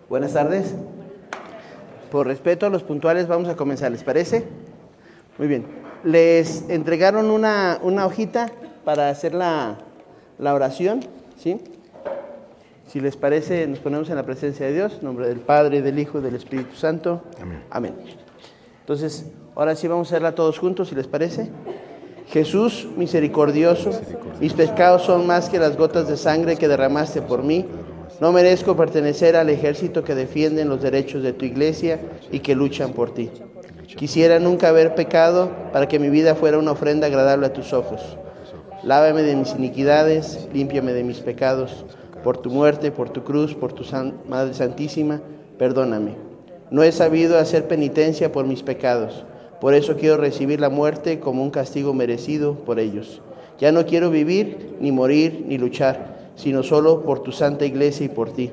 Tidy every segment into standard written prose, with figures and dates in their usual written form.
Buenas tardes. Por respeto a los puntuales vamos a comenzar, ¿les parece? Muy bien. Les entregaron una hojita para hacer la oración, ¿sí? Si les parece, nos ponemos en la presencia de Dios, en nombre del Padre, del Hijo y del Espíritu Santo. Amén. Amén. Entonces, ahora sí vamos a hacerla todos juntos, si les parece. Jesús misericordioso, mis pecados son más que las gotas de sangre que derramaste por mí. No merezco pertenecer al ejército que defienden los derechos de tu iglesia y que luchan por ti. Quisiera nunca haber pecado para que mi vida fuera una ofrenda agradable a tus ojos. Lávame de mis iniquidades, límpiame de mis pecados. Por tu muerte, por tu cruz, por tu Madre Santísima, perdóname. No he sabido hacer penitencia por mis pecados. Por eso quiero recibir la muerte como un castigo merecido por ellos. Ya no quiero vivir, ni morir, ni luchar, sino solo por tu santa iglesia y por ti.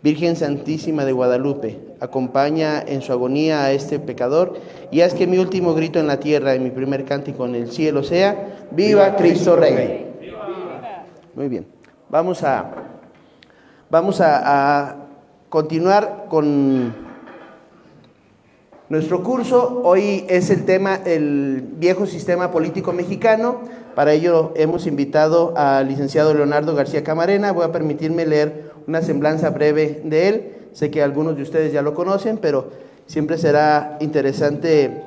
Virgen Santísima de Guadalupe, acompaña en su agonía a este pecador y haz que mi último grito en la tierra y mi primer cántico en el cielo sea: ¡Viva Cristo Rey! Muy bien, vamos a continuar con nuestro curso. Hoy es el tema el viejo sistema político mexicano. Para ello hemos invitado al licenciado Leonardo García Camarena. Voy a permitirme leer una semblanza breve de él. Sé que algunos de ustedes ya lo conocen, pero siempre será interesante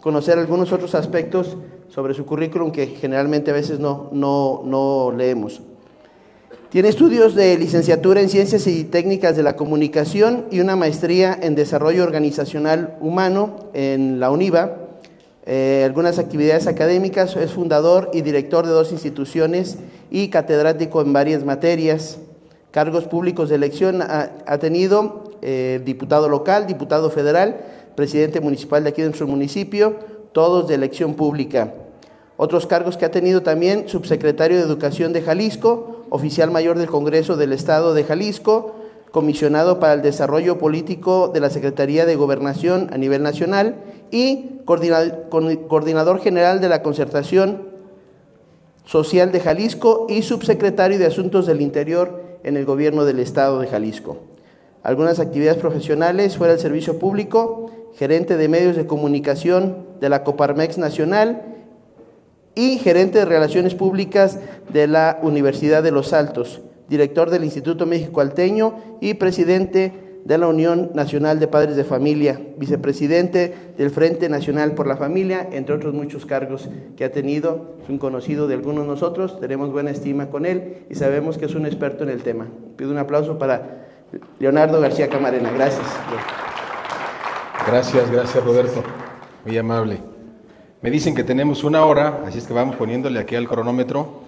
conocer algunos otros aspectos sobre su currículum que generalmente a veces no leemos. Tiene estudios de licenciatura en Ciencias y Técnicas de la Comunicación y una maestría en Desarrollo Organizacional Humano en la UNIVA. Algunas actividades académicas, es fundador y director de 2 instituciones y catedrático en varias materias. Cargos públicos de elección ha tenido diputado local, diputado federal, presidente municipal de aquí de nuestro municipio, todos de elección pública. Otros cargos que ha tenido también: subsecretario de Educación de Jalisco, oficial mayor del Congreso del Estado de Jalisco, comisionado para el desarrollo político de la Secretaría de Gobernación a nivel nacional y coordinador general de la Concertación Social de Jalisco y subsecretario de Asuntos del Interior en el Gobierno del Estado de Jalisco. Algunas actividades profesionales fuera del servicio público: gerente de medios de comunicación de la Coparmex Nacional y gerente de Relaciones Públicas de la Universidad de Los Altos, director del Instituto México-Alteño y presidente de la Unión Nacional de Padres de Familia, vicepresidente del Frente Nacional por la Familia, entre otros muchos cargos que ha tenido. Es un conocido de algunos de nosotros, tenemos buena estima con él y sabemos que es un experto en el tema. Pido un aplauso para Leonardo García Camarena. Gracias. Gracias Roberto, muy amable. Me dicen que tenemos 1 hora, así es que vamos poniéndole aquí al cronómetro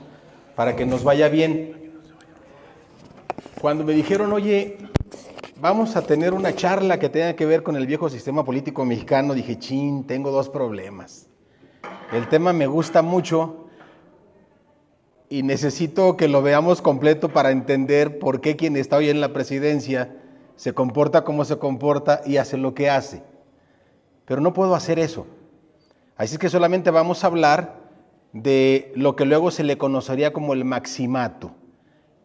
para que nos vaya bien. Cuando me dijeron, oye, vamos a tener una charla que tenga que ver con el viejo sistema político mexicano, dije, tengo 2 problemas. El tema me gusta mucho y necesito que lo veamos completo para entender por qué quien está hoy en la presidencia se comporta como se comporta y hace lo que hace. Pero no puedo hacer eso. Así es que solamente vamos a hablar de lo que luego se le conocería como el maximato,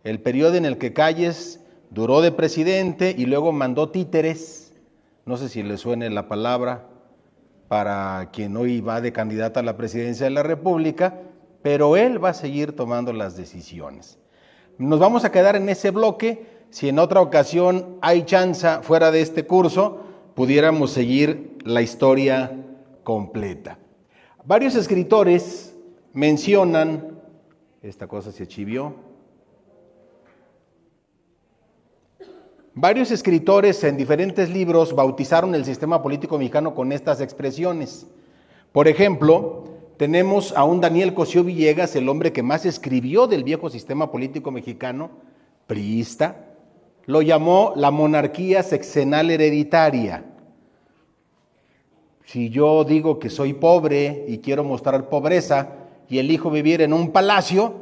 el periodo en el que Calles duró de presidente y luego mandó títeres, no sé si le suene la palabra para quien hoy va de candidata a la presidencia de la República, pero él va a seguir tomando las decisiones. Nos vamos a quedar en ese bloque. Si en otra ocasión hay chance fuera de este curso, pudiéramos seguir la historia completa. Varios escritores mencionan, esta cosa se chivió, varios escritores en diferentes libros bautizaron el sistema político mexicano con estas expresiones. Por ejemplo, tenemos a un Daniel Cosío Villegas, el hombre que más escribió del viejo sistema político mexicano, priista, lo llamó la monarquía sexenal hereditaria. Si yo digo que soy pobre y quiero mostrar pobreza y elijo vivir en un palacio,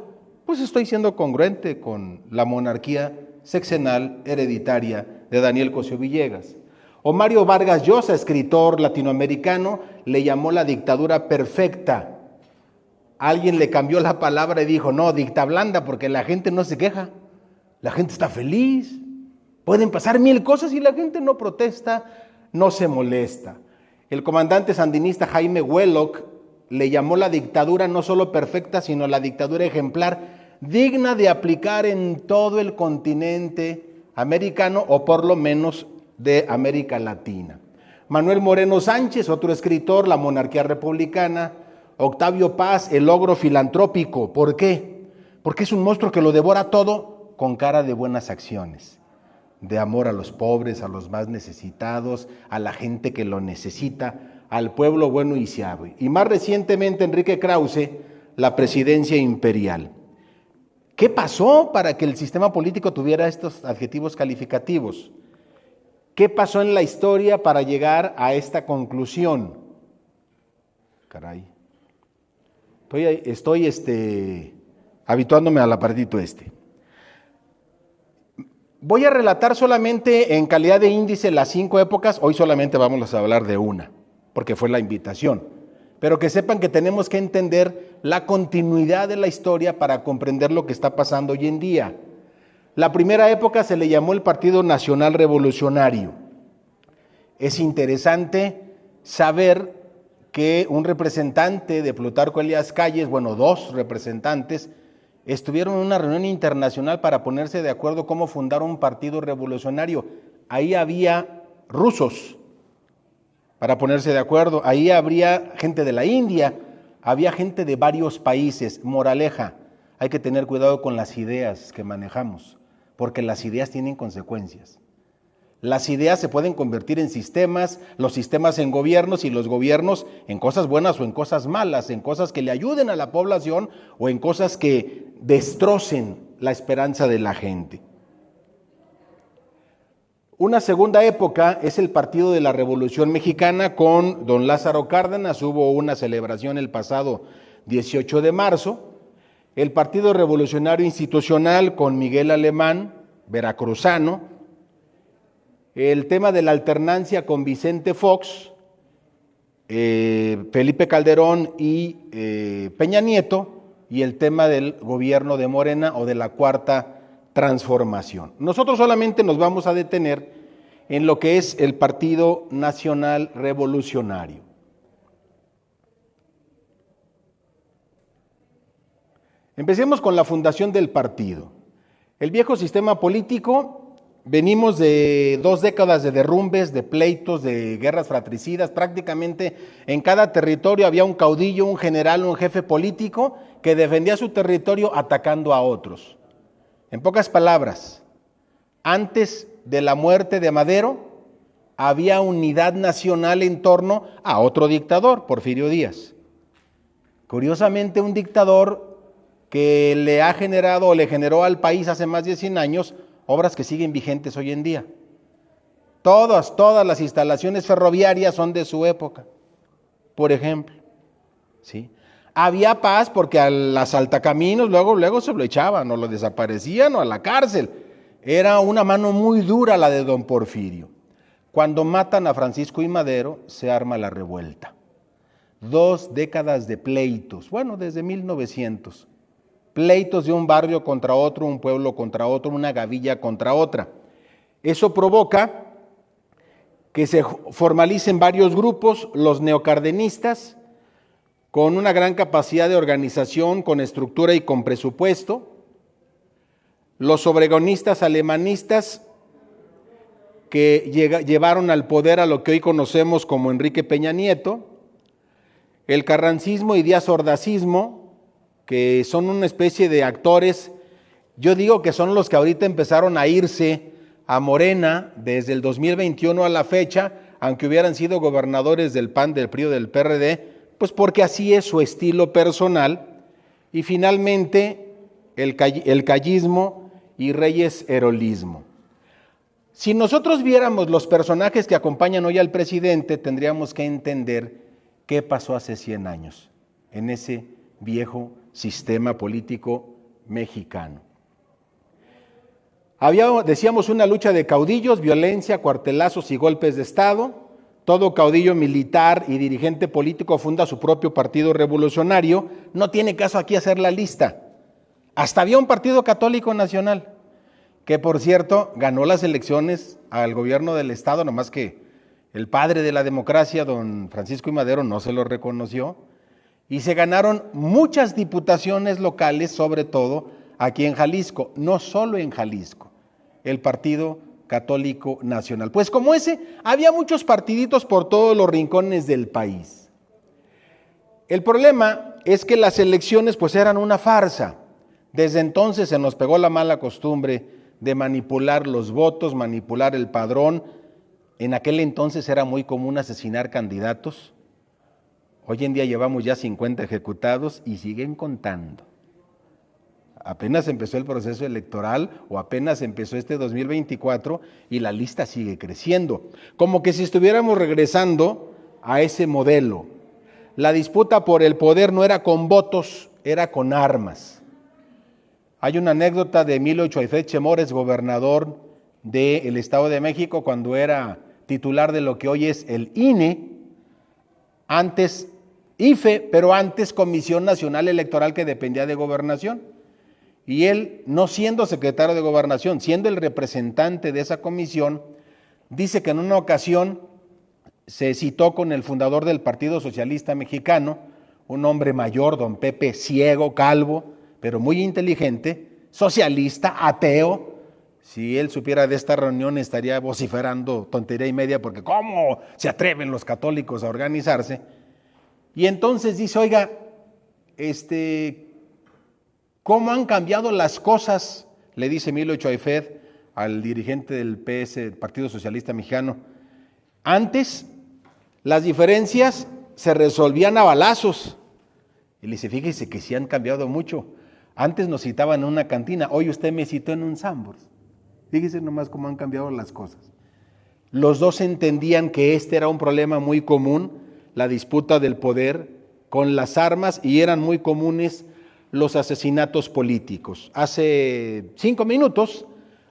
pues estoy siendo congruente con la monarquía sexenal hereditaria de Daniel Cosío Villegas. O Mario Vargas Llosa, escritor latinoamericano, le llamó la dictadura perfecta. Alguien le cambió la palabra y dijo, no, dicta blanda, porque la gente no se queja, la gente está feliz. Pueden pasar 1000 cosas y la gente no protesta, no se molesta. El comandante sandinista Jaime Hueloc le llamó la dictadura no solo perfecta, sino la dictadura ejemplar, digna de aplicar en todo el continente americano o por lo menos de América Latina. Manuel Moreno Sánchez, otro escritor, La monarquía republicana. Octavio Paz, El ogro filantrópico. ¿Por qué? Porque es un monstruo que lo devora todo con cara de buenas acciones, de amor a los pobres, a los más necesitados, a la gente que lo necesita, al pueblo bueno y suave. Y más recientemente Enrique Krause, la presidencia imperial. ¿Qué pasó para que el sistema político tuviera estos adjetivos calificativos? ¿Qué pasó en la historia para llegar a esta conclusión? Caray. Estoy habituándome al aparatito este. Voy a relatar solamente en calidad de índice las 5 épocas. Hoy solamente vamos a hablar de una, porque fue la invitación. Pero que sepan que tenemos que entender la continuidad de la historia para comprender lo que está pasando hoy en día. La primera época se le llamó el Partido Nacional Revolucionario. Es interesante saber que un representante de Plutarco Elías Calles, bueno, 2 representantes, estuvieron en una reunión internacional para ponerse de acuerdo cómo fundar un partido revolucionario. Ahí había rusos para ponerse de acuerdo, ahí habría gente de la India, había gente de varios países. Moraleja, hay que tener cuidado con las ideas que manejamos, porque las ideas tienen consecuencias. Las ideas se pueden convertir en sistemas, los sistemas en gobiernos y los gobiernos en cosas buenas o en cosas malas, en cosas que le ayuden a la población o en cosas que destrocen la esperanza de la gente. Una segunda época es el Partido de la Revolución Mexicana con don Lázaro Cárdenas. Hubo una celebración el pasado 18 de marzo. El Partido Revolucionario Institucional con Miguel Alemán, veracruzano. El tema de la alternancia con Vicente Fox, Felipe Calderón y Peña Nieto, y el tema del gobierno de Morena o de la Cuarta Transformación. Nosotros solamente nos vamos a detener en lo que es el Partido Nacional Revolucionario. Empecemos con la fundación del partido. El viejo sistema político, venimos de 2 décadas de derrumbes, de pleitos, de guerras fratricidas. Prácticamente en cada territorio había un caudillo, un general, un jefe político que defendía su territorio atacando a otros. En pocas palabras, antes de la muerte de Madero, había unidad nacional en torno a otro dictador, Porfirio Díaz. Curiosamente, un dictador que le ha generado o le generó al país hace más de 100 años obras que siguen vigentes hoy en día. Todas las instalaciones ferroviarias son de su época, por ejemplo. ¿Sí? Había paz porque a las altacaminos luego se lo echaban o lo desaparecían o a la cárcel. Era una mano muy dura la de don Porfirio. Cuando matan a Francisco y Madero, se arma la revuelta. 2 décadas de pleitos, bueno, desde 1900. Pleitos de un barrio contra otro, un pueblo contra otro, una gavilla contra otra. Eso provoca que se formalicen varios grupos, los neocardenistas, con una gran capacidad de organización, con estructura y con presupuesto, los obregonistas alemanistas, que llevaron al poder a lo que hoy conocemos como Enrique Peña Nieto, el carrancismo y díaz-ordacismo, que son una especie de actores, yo digo que son los que ahorita empezaron a irse a Morena desde el 2021 a la fecha, aunque hubieran sido gobernadores del PAN, del PRI o del PRD, pues porque así es su estilo personal. Y finalmente el callismo y Reyes Herolismo. Si nosotros viéramos los personajes que acompañan hoy al presidente, tendríamos que entender qué pasó hace 100 años en ese viejo sistema político mexicano. Había, decíamos, una lucha de caudillos, violencia, cuartelazos y golpes de Estado. Todo caudillo militar y dirigente político funda su propio partido revolucionario. No tiene caso aquí hacer la lista. Hasta había un partido católico nacional que por cierto ganó las elecciones al gobierno del estado, nomás que el padre de la democracia, don Francisco I. Madero, no se lo reconoció, y se ganaron muchas diputaciones locales, sobre todo aquí en Jalisco, no solo en Jalisco, el Partido Católico Nacional. Pues como ese, había muchos partiditos por todos los rincones del país. El problema es que las elecciones pues eran una farsa. Desde entonces se nos pegó la mala costumbre de manipular los votos, manipular el padrón. En aquel entonces era muy común asesinar candidatos. Hoy en día llevamos ya 50 ejecutados y siguen contando. Apenas empezó el proceso electoral o apenas empezó este 2024 y la lista sigue creciendo. Como que si estuviéramos regresando a ese modelo. La disputa por el poder no era con votos, era con armas. Hay una anécdota de Emilio Choaifet Chemores, gobernador del Estado de México, cuando era titular de lo que hoy es el INE, antes IFE, pero antes Comisión Nacional Electoral, que dependía de Gobernación. Y él, no siendo secretario de Gobernación, siendo el representante de esa comisión, dice que en una ocasión se citó con el fundador del Partido Socialista Mexicano, un hombre mayor, don Pepe, ciego, calvo, pero muy inteligente, socialista, ateo. Si él supiera de esta reunión estaría vociferando tontería y media, porque ¿cómo se atreven los católicos a organizarse? Y entonces dice, oiga, ¿cómo han cambiado las cosas? Le dice Emilio Choaifet al dirigente del PS, Partido Socialista Mexicano. Antes las diferencias se resolvían a balazos. Y le dice, fíjese que sí han cambiado mucho. Antes nos citaban en una cantina, hoy usted me citó en un Sanborns. Fíjese nomás cómo han cambiado las cosas. Los dos entendían que este era un problema muy común, la disputa del poder con las armas, y eran muy comunes los asesinatos políticos. Hace 5 minutos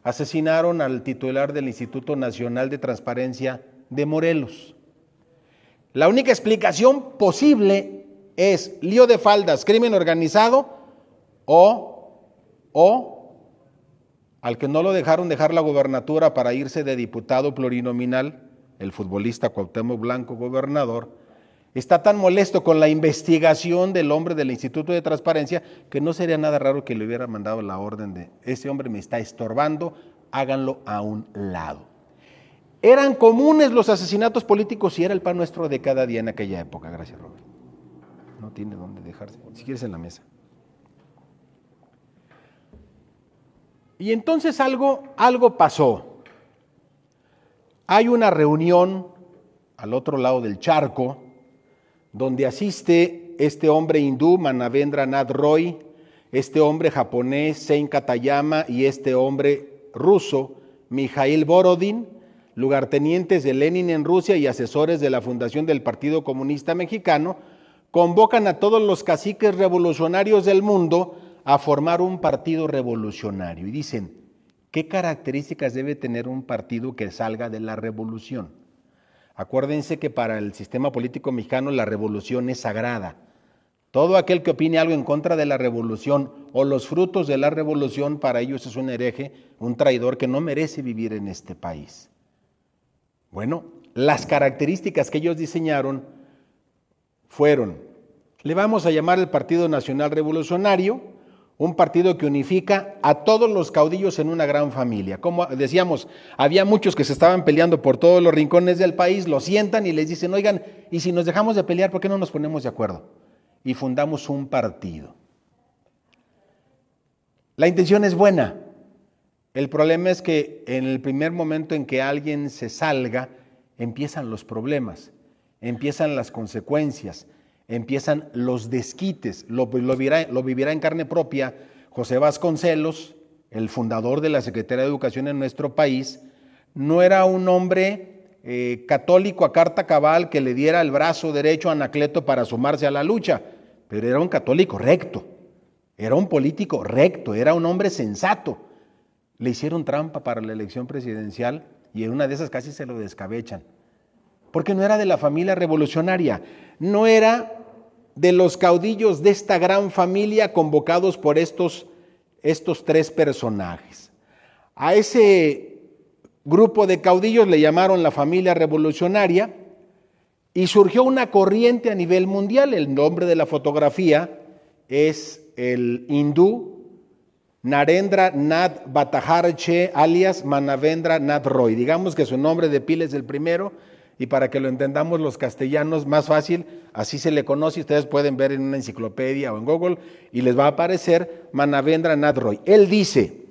asesinaron al titular del Instituto Nacional de Transparencia de Morelos. La única explicación posible es lío de faldas, crimen organizado o al que no lo dejaron dejar la gobernatura para irse de diputado plurinominal, el futbolista Cuauhtémoc Blanco, gobernador, está tan molesto con la investigación del hombre del Instituto de Transparencia que no sería nada raro que le hubiera mandado la orden de, ese hombre me está estorbando, háganlo a un lado. Eran comunes los asesinatos políticos y era el pan nuestro de cada día en aquella época. Gracias, Robert. No tiene dónde dejarse, si quieres en la mesa. Y entonces algo pasó. Hay una reunión al otro lado del charco donde asiste este hombre hindú, Manavendra Nath Roy, este hombre japonés, Sein Katayama, y este hombre ruso, Mikhail Borodin, lugartenientes de Lenin en Rusia y asesores de la fundación del Partido Comunista Mexicano, convocan a todos los caciques revolucionarios del mundo a formar un partido revolucionario. Y dicen, ¿qué características debe tener un partido que salga de la revolución? Acuérdense que para el sistema político mexicano la revolución es sagrada. Todo aquel que opine algo en contra de la revolución o los frutos de la revolución, para ellos es un hereje, un traidor que no merece vivir en este país. Bueno, las características que ellos diseñaron fueron, le vamos a llamar el Partido Nacional Revolucionario, un partido que unifica a todos los caudillos en una gran familia. Como decíamos, había muchos que se estaban peleando por todos los rincones del país, los sientan y les dicen, oigan, y si nos dejamos de pelear, ¿por qué no nos ponemos de acuerdo? Y fundamos un partido. La intención es buena. El problema es que en el primer momento en que alguien se salga, empiezan los problemas, empiezan las consecuencias, empiezan los desquites. Lo vivirá en carne propia José Vasconcelos, el fundador de la Secretaría de Educación en nuestro país. No era un hombre católico a carta cabal que le diera el brazo derecho a Anacleto para sumarse a la lucha, pero era un católico recto, era un político recto, era un hombre sensato. Le hicieron trampa para la elección presidencial y en una de esas casi se lo descabechan, porque no era de la familia revolucionaria, no era de los caudillos de esta gran familia convocados por estos 3 personajes. A ese grupo de caudillos le llamaron la familia revolucionaria y surgió una corriente a nivel mundial. El nombre de la fotografía es el hindú Narendra Nath Bhattacharya alias Manavendra Nath Roy. Digamos que su nombre de pila es el primero y para que lo entendamos los castellanos más fácil, así se le conoce. Ustedes pueden ver en una enciclopedia o en Google y les va a aparecer Manavendra Nath Roy. Él dice: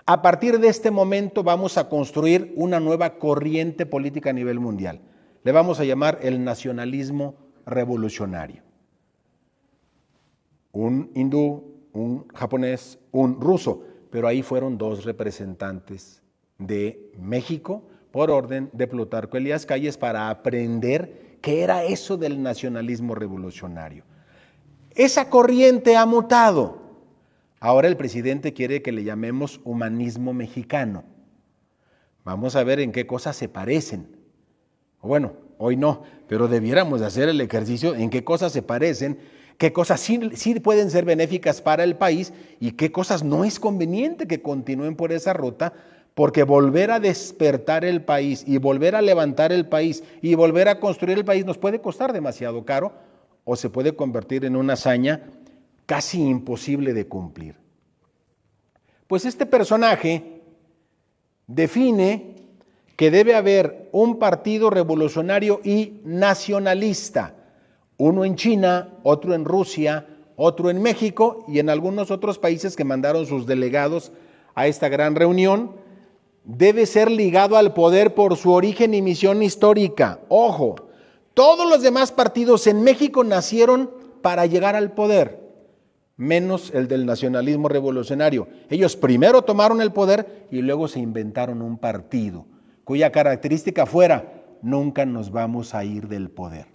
a partir de este momento vamos a construir una nueva corriente política a nivel mundial. Le vamos a llamar el nacionalismo revolucionario. Un hindú, un japonés, un ruso, pero ahí fueron dos representantes de México por orden de Plutarco Elías Calles para aprender qué era eso del nacionalismo revolucionario. Esa corriente ha mutado. Ahora el presidente quiere que le llamemos humanismo mexicano. Vamos a ver en qué cosas se parecen. Bueno, hoy no, pero debiéramos de hacer el ejercicio en qué cosas se parecen, qué cosas sí pueden ser benéficas para el país y qué cosas no es conveniente que continúen por esa ruta, porque volver a despertar el país y volver a levantar el país y volver a construir el país nos puede costar demasiado caro o se puede convertir en una hazaña casi imposible de cumplir. Pues este personaje define que debe haber un partido revolucionario y nacionalista, uno en China, otro en Rusia, otro en México y en algunos otros países que mandaron sus delegados a esta gran reunión. Debe ser ligado al poder por su origen y misión histórica. Ojo, todos los demás partidos en México nacieron para llegar al poder, menos el del nacionalismo revolucionario. Ellos primero tomaron el poder y luego se inventaron un partido, cuya característica fuera: nunca nos vamos a ir del poder.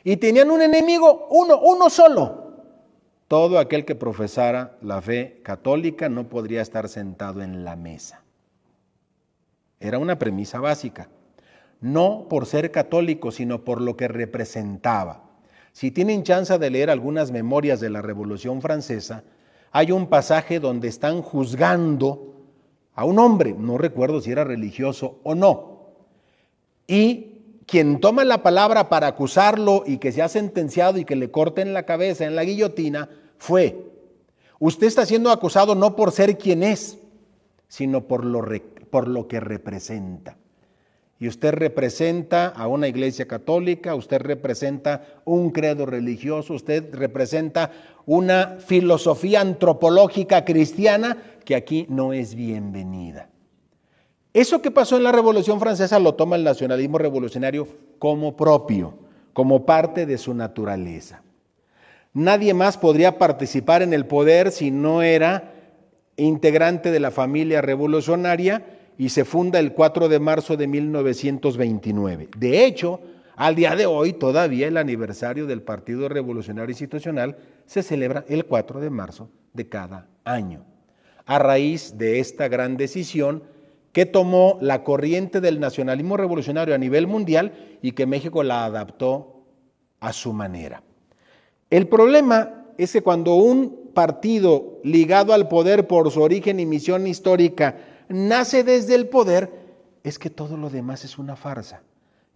Y tenían un enemigo, uno solo. Todo aquel que profesara la fe católica no podría estar sentado en la mesa. Era una premisa básica. No por ser católico, sino por lo que representaba. Si tienen chance de leer algunas memorias de la Revolución Francesa, hay un pasaje donde están juzgando a un hombre, no recuerdo si era religioso o no, y quien toma la palabra para acusarlo y que se ha sentenciado y que le corten la cabeza en la guillotina fue: usted está siendo acusado no por ser quien es, sino por lo que representa. Y usted representa a una iglesia católica, usted representa un credo religioso, usted representa una filosofía antropológica cristiana que aquí no es bienvenida. Eso que pasó en la Revolución Francesa lo toma el nacionalismo revolucionario como propio, como parte de su naturaleza. Nadie más podría participar en el poder si no era integrante de la familia revolucionaria, y se funda el 4 de marzo de 1929. De hecho, al día de hoy, todavía el aniversario del Partido Revolucionario Institucional se celebra el 4 de marzo de cada año, a raíz de esta gran decisión que tomó la corriente del nacionalismo revolucionario a nivel mundial y que México la adaptó a su manera. El problema es que cuando un partido ligado al poder por su origen y misión histórica nace desde el poder, es que todo lo demás es una farsa.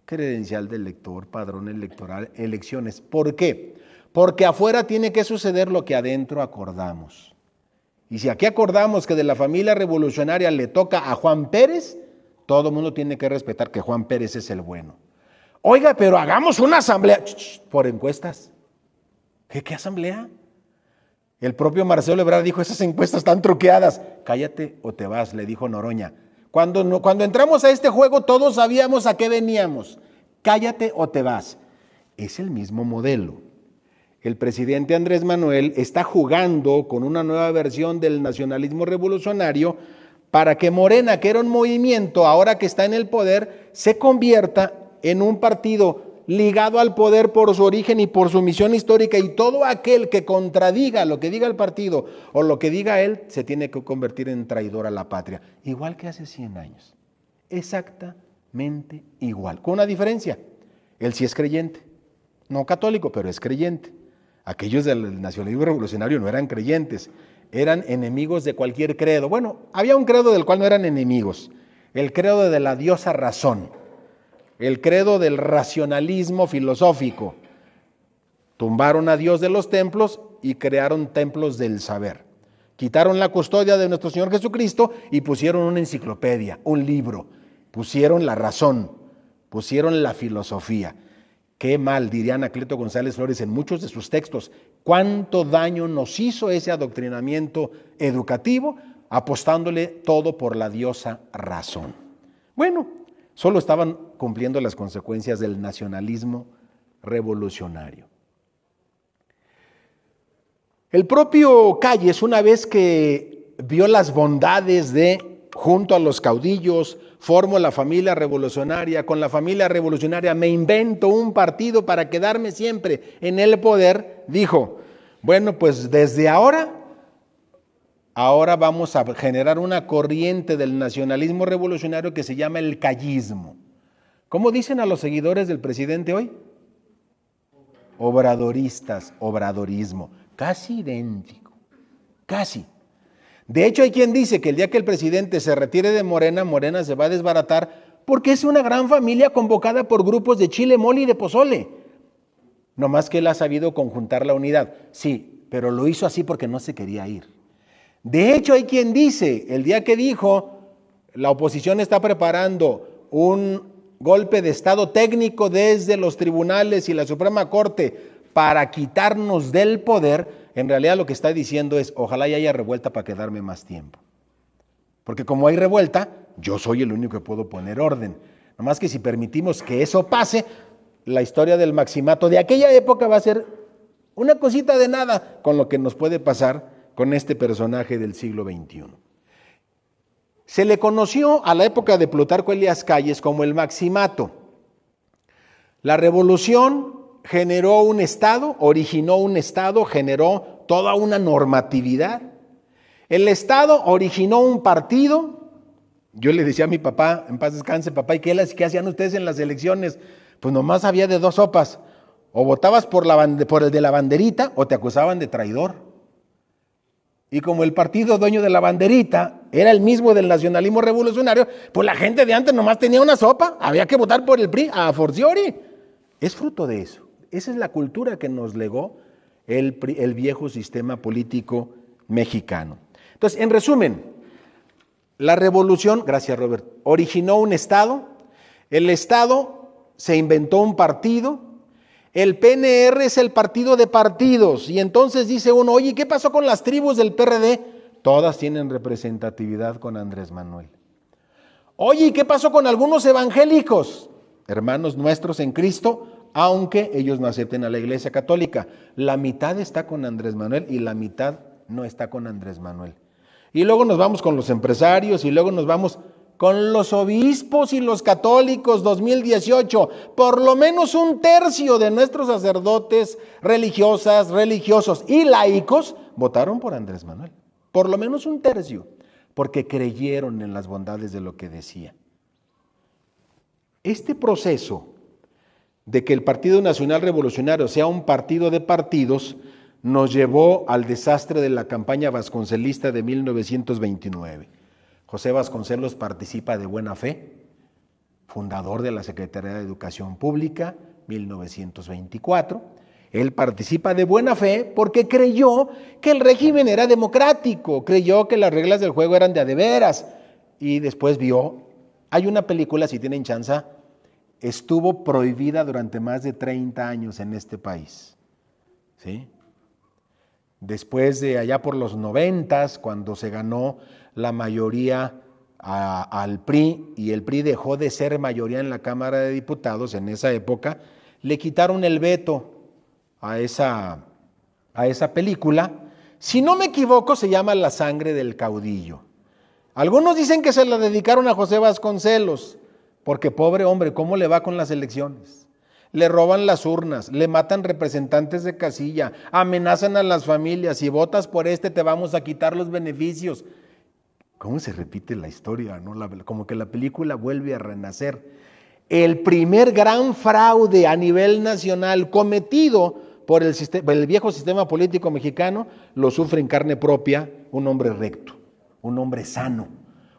Credencial de elector, padrón electoral, elecciones. ¿Por qué? Porque afuera tiene que suceder lo que adentro acordamos. Y si aquí acordamos que de la familia revolucionaria le toca a Juan Pérez, todo el mundo tiene que respetar que Juan Pérez es el bueno. Oiga, pero hagamos una asamblea por encuestas. ¿Qué asamblea? El propio Marcelo Ebrard dijo: esas encuestas están truqueadas. Cállate o te vas, le dijo Noroña. Cuando entramos a este juego todos sabíamos a qué veníamos. Cállate o te vas. Es el mismo modelo. El presidente Andrés Manuel está jugando con una nueva versión del nacionalismo revolucionario para que Morena, que era un movimiento, ahora que está en el poder, se convierta en un partido ligado al poder por su origen y por su misión histórica, y todo aquel que contradiga lo que diga el partido o lo que diga él se tiene que convertir en traidor a la patria, igual que hace 100 años, exactamente igual, con una diferencia: él sí es creyente, no católico, pero es creyente. Aquellos del nacionalismo revolucionario no eran creyentes, eran enemigos de cualquier credo. Bueno, había un credo del cual no eran enemigos, el credo de la diosa razón, el credo del racionalismo filosófico. Tumbaron a Dios de los templos y crearon templos del saber. Quitaron la custodia de nuestro Señor Jesucristo y pusieron una enciclopedia, un libro. Pusieron la razón, pusieron la filosofía. Qué mal, diría Anacleto González Flores en muchos de sus textos. Cuánto daño nos hizo ese adoctrinamiento educativo, apostándole todo por la diosa razón. Bueno, solo estaban cumpliendo las consecuencias del nacionalismo revolucionario. El propio Calles, una vez que vio las bondades de, junto a los caudillos, formo la familia revolucionaria, con la familia revolucionaria me invento un partido para quedarme siempre en el poder, dijo, bueno, pues desde ahora vamos a generar una corriente del nacionalismo revolucionario que se llama el callismo. ¿Cómo dicen a los seguidores del presidente hoy? Obradoristas, obradorismo. Casi idéntico, casi. De hecho, hay quien dice que el día que el presidente se retire de Morena, Morena se va a desbaratar porque es una gran familia convocada por grupos de chile, mole y de pozole. No más que él ha sabido conjuntar la unidad. Sí, pero lo hizo así porque no se quería ir. De hecho, hay quien dice, el día que dijo, la oposición está preparando un golpe de estado técnico desde los tribunales y la Suprema Corte para quitarnos del poder, en realidad lo que está diciendo es, ojalá haya revuelta para quedarme más tiempo. Porque como hay revuelta, yo soy el único que puedo poner orden. Nomás que si permitimos que eso pase, la historia del maximato de aquella época va a ser una cosita de nada con lo que nos puede pasar con este personaje del siglo XXI. Se le conoció a la época de Plutarco Elías Calles como el maximato. La revolución generó un Estado, originó un Estado, generó toda una normatividad. El Estado originó un partido. Yo le decía a mi papá, en paz descanse, papá, ¿y qué hacían ustedes en las elecciones? Pues nomás había de dos sopas. O votabas por el de la banderita o te acusaban de traidor. Y como el partido dueño de la banderita era el mismo del nacionalismo revolucionario, pues la gente de antes nomás tenía una sopa, había que votar por el PRI a forciori. Es fruto de eso. Esa es la cultura que nos legó el viejo sistema político mexicano. Entonces, en resumen, la revolución, gracias Robert, originó un Estado, el Estado se inventó un partido, el PNR es el partido de partidos, y entonces dice uno, oye, ¿qué pasó con las tribus del PRD? Todas tienen representatividad con Andrés Manuel. Oye, ¿qué pasó con algunos evangélicos? Hermanos nuestros en Cristo, aunque ellos no acepten a la Iglesia Católica. La mitad está con Andrés Manuel y la mitad no está con Andrés Manuel. Y luego nos vamos con los empresarios y luego nos vamos con los obispos y los católicos 2018. Por lo menos un tercio de nuestros sacerdotes, religiosas, religiosos y laicos votaron por Andrés Manuel. Por lo menos un tercio, porque creyeron en las bondades de lo que decía. Este proceso de que el Partido Nacional Revolucionario sea un partido de partidos nos llevó al desastre de la campaña vasconcelista de 1929. José Vasconcelos participa de buena fe, fundador de la Secretaría de Educación Pública, 1924. Él participa de buena fe porque creyó que el régimen era democrático, creyó que las reglas del juego eran de veras y después vio, hay una película, si tienen chance, estuvo prohibida durante más de 30 años en este país, ¿sí? Después de allá por los 90, cuando se ganó la mayoría al PRI y el PRI dejó de ser mayoría en la Cámara de Diputados en esa época, le quitaron el veto a esa película. Si no me equivoco, se llama La sangre del caudillo. Algunos dicen que se la dedicaron a José Vasconcelos, porque pobre hombre, ¿cómo le va con las elecciones? Le roban las urnas, le matan representantes de casilla, amenazan a las familias, si votas por te vamos a quitar los beneficios. ¿Cómo se repite la historia, no? Como que la película vuelve a renacer. El primer gran fraude a nivel nacional cometido por el viejo sistema político mexicano, lo sufre en carne propia un hombre recto, un hombre sano,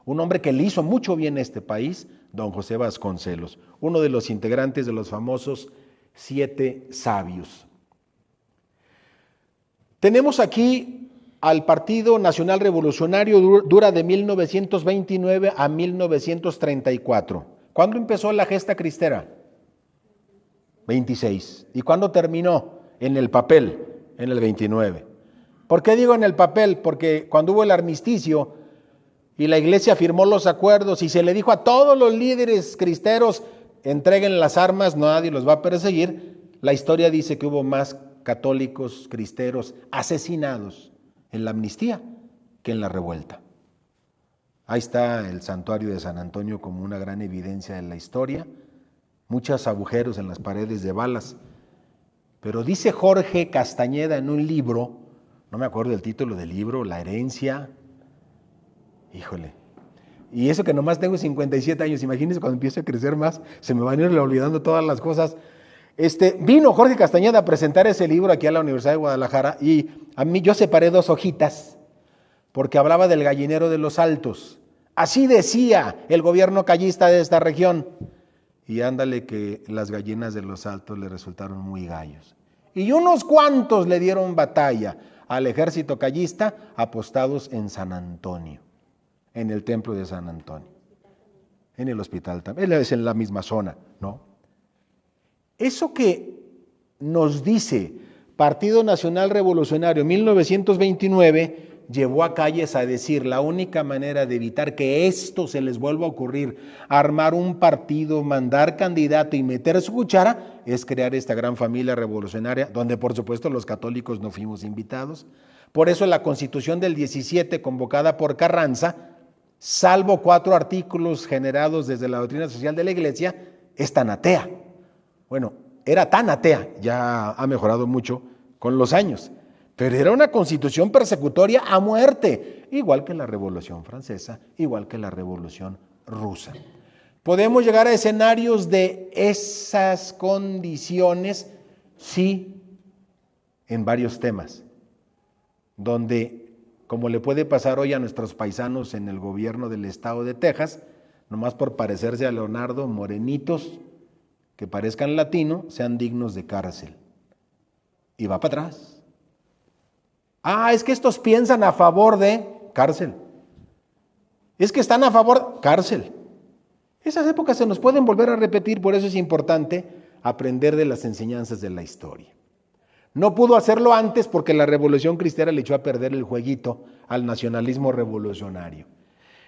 un hombre que le hizo mucho bien a este país, don José Vasconcelos, uno de los integrantes de los famosos 7 sabios. Tenemos aquí al Partido Nacional Revolucionario, dura de 1929 a 1934. ¿Cuándo empezó la gesta cristera? 26. ¿Y cuándo terminó? En el papel, en el 29. ¿Por qué digo en el papel? Porque cuando hubo el armisticio y la iglesia firmó los acuerdos y se le dijo a todos los líderes cristeros, entreguen las armas, nadie los va a perseguir, la historia dice que hubo más católicos cristeros asesinados en la amnistía que en la revuelta. Ahí está el santuario de San Antonio como una gran evidencia de la historia, muchos agujeros en las paredes de balas. Pero dice Jorge Castañeda en un libro, no me acuerdo del título del libro, La herencia, híjole, y eso que nomás tengo 57 años, imagínense cuando empiece a crecer más, se me van a ir olvidando todas las cosas. Vino Jorge Castañeda a presentar ese libro aquí a la Universidad de Guadalajara y a mí yo separé 2 hojitas porque hablaba del gallinero de los Altos. Así decía el gobierno callista de esta región. Y ándale que las gallinas de los Altos le resultaron muy gallos. Y unos cuantos le dieron batalla al ejército callista apostados en San Antonio, en el templo de San Antonio, en el hospital también, es en la misma zona, ¿no? Eso que nos dice Partido Nacional Revolucionario 1929 llevó a Calles a decir la única manera de evitar que esto se les vuelva a ocurrir, armar un partido, mandar candidato y meter su cuchara, es crear esta gran familia revolucionaria, donde por supuesto los católicos no fuimos invitados. Por eso la Constitución del 17, convocada por Carranza, salvo 4 artículos generados desde la doctrina social de la Iglesia, es tan atea. Bueno, era tan atea, ya ha mejorado mucho con los años, pero era una constitución persecutoria a muerte, igual que la Revolución Francesa, igual que la Revolución Rusa. ¿Podemos llegar a escenarios de esas condiciones? Sí, en varios temas, donde, como le puede pasar hoy a nuestros paisanos en el gobierno del estado de Texas, nomás por parecerse a Leonardo, morenitos, que parezcan latino, sean dignos de cárcel. Y va para atrás. Es que estos piensan a favor de cárcel. Es que están a favor, cárcel. Esas épocas se nos pueden volver a repetir, por eso es importante aprender de las enseñanzas de la historia. No pudo hacerlo antes porque la Revolución Cristera le echó a perder el jueguito al nacionalismo revolucionario.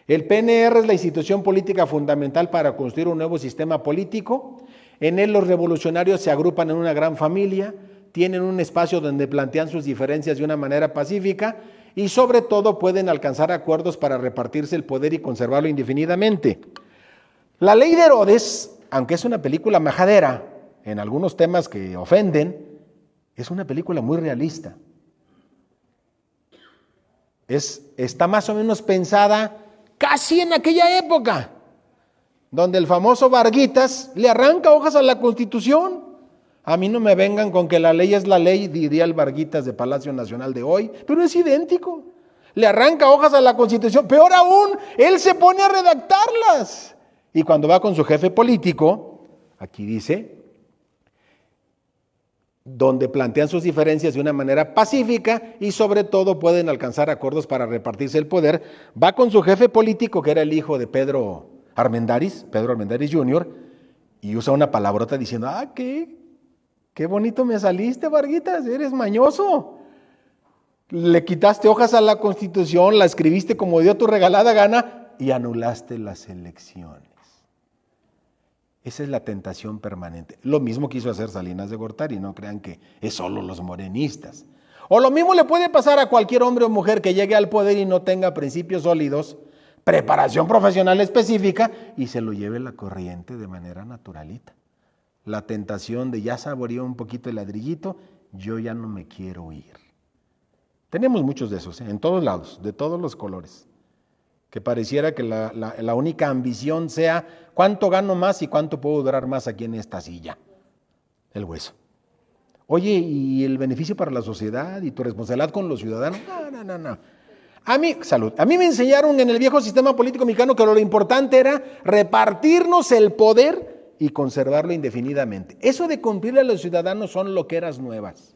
El PNR es la institución política fundamental para construir un nuevo sistema político. En él los revolucionarios se agrupan en una gran familia, tienen un espacio donde plantean sus diferencias de una manera pacífica y sobre todo pueden alcanzar acuerdos para repartirse el poder y conservarlo indefinidamente. La ley de Herodes, aunque es una película majadera en algunos temas que ofenden, es una película muy realista. Está más o menos pensada casi en aquella época, donde el famoso Varguitas le arranca hojas a la Constitución. A mí no me vengan con que la ley es la ley, diría el Varguitas de Palacio Nacional de hoy, pero es idéntico. Le arranca hojas a la Constitución, peor aún, él se pone a redactarlas. Y cuando va con su jefe político, aquí dice, donde plantean sus diferencias de una manera pacífica y sobre todo pueden alcanzar acuerdos para repartirse el poder, va con su jefe político, que era el hijo de Pedro Armendáriz Jr., y usa una palabrota diciendo, qué bonito me saliste, Varguitas, eres mañoso. Le quitaste hojas a la Constitución, la escribiste como dio tu regalada gana y anulaste las elecciones. Esa es la tentación permanente. Lo mismo quiso hacer Salinas de Gortari, no crean que es solo los morenistas. O lo mismo le puede pasar a cualquier hombre o mujer que llegue al poder y no tenga principios sólidos, preparación profesional específica y se lo lleve la corriente de manera naturalita. La tentación de ya saboreó un poquito el ladrillito, yo ya no me quiero ir. Tenemos muchos de esos, en todos lados, de todos los colores. Que pareciera que la única ambición sea cuánto gano más y cuánto puedo durar más aquí en esta silla. El hueso. Oye, ¿y el beneficio para la sociedad y tu responsabilidad con los ciudadanos? No. A mí me enseñaron en el viejo sistema político mexicano que lo importante era repartirnos el poder y conservarlo indefinidamente. Eso de cumplirle a los ciudadanos son loqueras nuevas.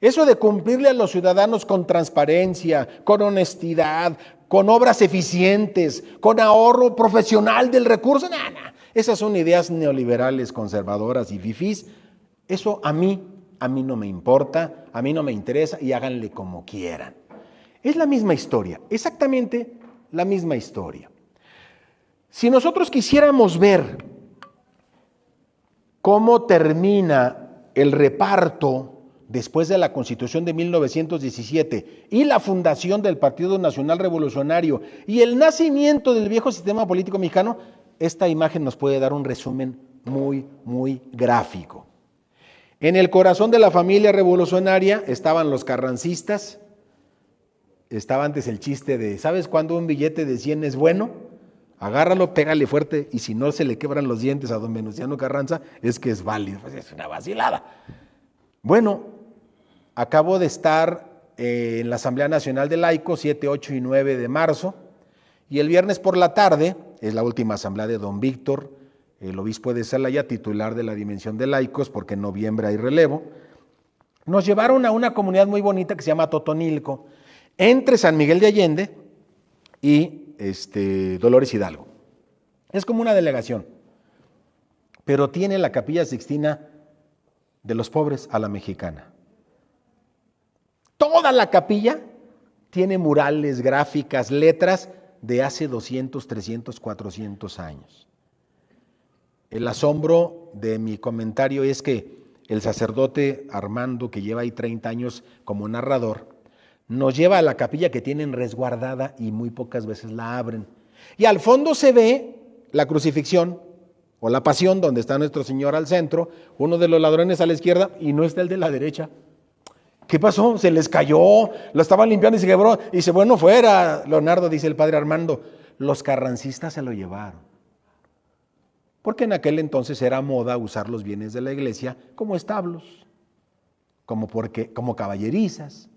Eso de cumplirle a los ciudadanos con transparencia, con honestidad, con obras eficientes, con ahorro profesional del recurso, esas son ideas neoliberales, conservadoras y fifís. Eso a mí no me importa, a mí no me interesa y háganle como quieran. Es la misma historia, exactamente la misma historia. Si nosotros quisiéramos ver cómo termina el reparto después de la Constitución de 1917 y la fundación del Partido Nacional Revolucionario y el nacimiento del viejo sistema político mexicano, esta imagen nos puede dar un resumen muy gráfico. En el corazón de la familia revolucionaria estaban los carrancistas. Estaba antes el chiste de, ¿sabes cuándo un billete de 100 es bueno? Agárralo, pégale fuerte y si no se le quebran los dientes a don Venustiano Carranza, es que es válido. Pues es una vacilada. Bueno, acabo de estar en la Asamblea Nacional de Laicos, 7, 8 y 9 de marzo, y el viernes por la tarde, es la última asamblea de don Víctor, el obispo de Celaya, titular de la Dimensión de Laicos, porque en noviembre hay relevo, nos llevaron a una comunidad muy bonita que se llama Totonilco, entre San Miguel de Allende y Dolores Hidalgo. Es como una delegación, pero tiene la Capilla Sixtina de los pobres a la mexicana. Toda la capilla tiene murales, gráficas, letras de hace 200, 300, 400 años. El asombro de mi comentario es que el sacerdote Armando, que lleva ahí 30 años como narrador, nos lleva a la capilla que tienen resguardada y muy pocas veces la abren. Y al fondo se ve la crucifixión o la pasión, donde está Nuestro Señor al centro, uno de los ladrones a la izquierda y no está el de la derecha. ¿Qué pasó? Se les cayó, lo estaban limpiando y se quebró. Y dice, bueno, fuera, Leonardo, dice el padre Armando, los carrancistas se lo llevaron. Porque en aquel entonces era moda usar los bienes de la iglesia como establos, como caballerizas.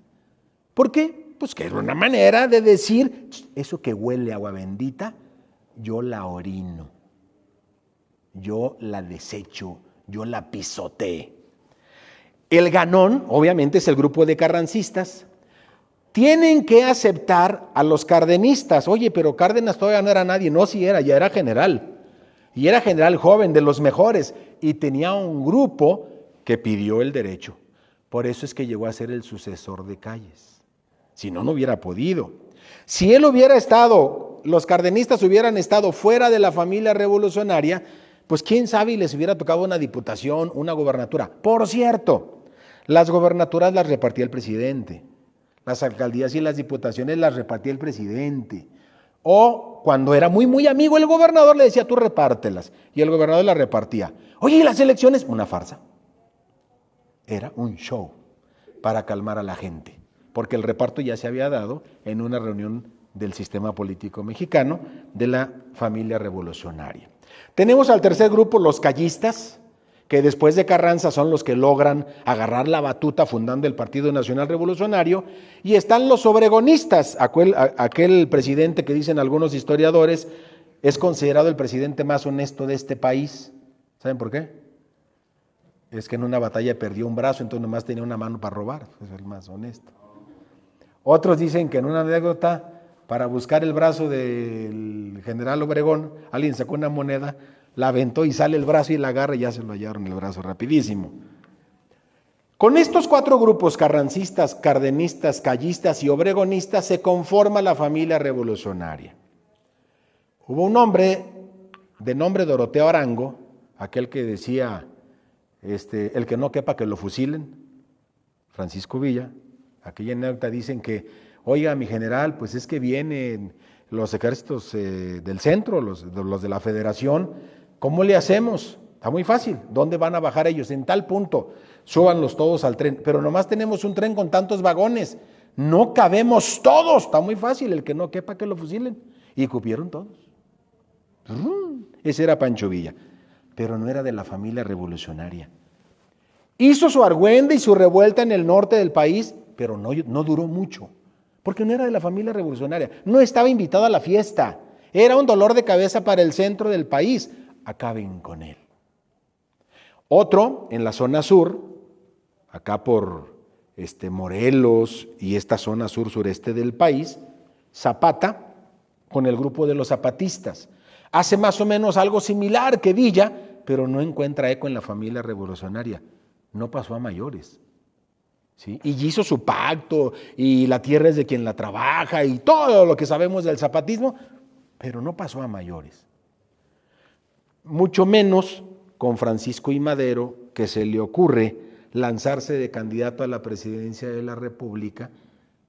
¿Por qué? Pues que era una manera de decir, eso que huele a agua bendita, yo la orino, yo la desecho, yo la pisoteé. El ganón, obviamente, es el grupo de carrancistas. Tienen que aceptar a los cardenistas. Oye, pero Cárdenas todavía no era nadie. No, sí era, ya era general. Y era general joven, de los mejores. Y tenía un grupo que pidió el derecho. Por eso es que llegó a ser el sucesor de Calles. Si no, no hubiera podido. Si él hubiera estado, los cardenistas hubieran estado fuera de la familia revolucionaria, pues quién sabe y les hubiera tocado una diputación, una gobernatura. Por cierto, las gobernaturas las repartía el presidente. Las alcaldías y las diputaciones las repartía el presidente. O cuando era muy amigo el gobernador le decía, tú repártelas. Y el gobernador las repartía. Oye, ¿y las elecciones? Una farsa. Era un show para calmar a la gente. Porque el reparto ya se había dado en una reunión del sistema político mexicano de la familia revolucionaria. Tenemos al tercer grupo, los callistas, que después de Carranza son los que logran agarrar la batuta fundando el Partido Nacional Revolucionario, y están los obregonistas, aquel presidente que dicen algunos historiadores es considerado el presidente más honesto de este país. ¿Saben por qué? Es que en una batalla perdió un brazo, entonces nomás tenía una mano para robar, es el más honesto. Otros dicen que en una anécdota, para buscar el brazo del general Obregón, alguien sacó una moneda, la aventó y sale el brazo y la agarra y ya se lo hallaron el brazo rapidísimo. Con estos cuatro grupos, carrancistas, cardenistas, callistas y obregonistas, se conforma la familia revolucionaria. Hubo un hombre de nombre Doroteo Arango, aquel que decía, el que no quepa que lo fusilen, Francisco Villa. Aquella anécdota dicen que, oiga, mi general, pues es que vienen los ejércitos del centro, los de la federación, ¿cómo le hacemos? Está muy fácil, ¿dónde van a bajar ellos? En tal punto, súbanlos todos al tren, pero nomás tenemos un tren con tantos vagones, no cabemos todos, está muy fácil, el que no quepa que lo fusilen. Y cupieron todos. Ese era Pancho Villa, pero no era de la familia revolucionaria. Hizo su argüende y su revuelta en el norte del país, pero no duró mucho, porque no era de la familia revolucionaria, no estaba invitado a la fiesta, era un dolor de cabeza para el centro del país. Acaben con él. Otro, en la zona sur, acá por Morelos y esta zona sur-sureste del país, Zapata, con el grupo de los zapatistas. Hace más o menos algo similar que Villa, pero no encuentra eco en la familia revolucionaria. No pasó a mayores. ¿Sí? Y hizo su pacto, y la tierra es de quien la trabaja, y todo lo que sabemos del zapatismo, pero no pasó a mayores. Mucho menos con Francisco I. Madero, que se le ocurre lanzarse de candidato a la presidencia de la República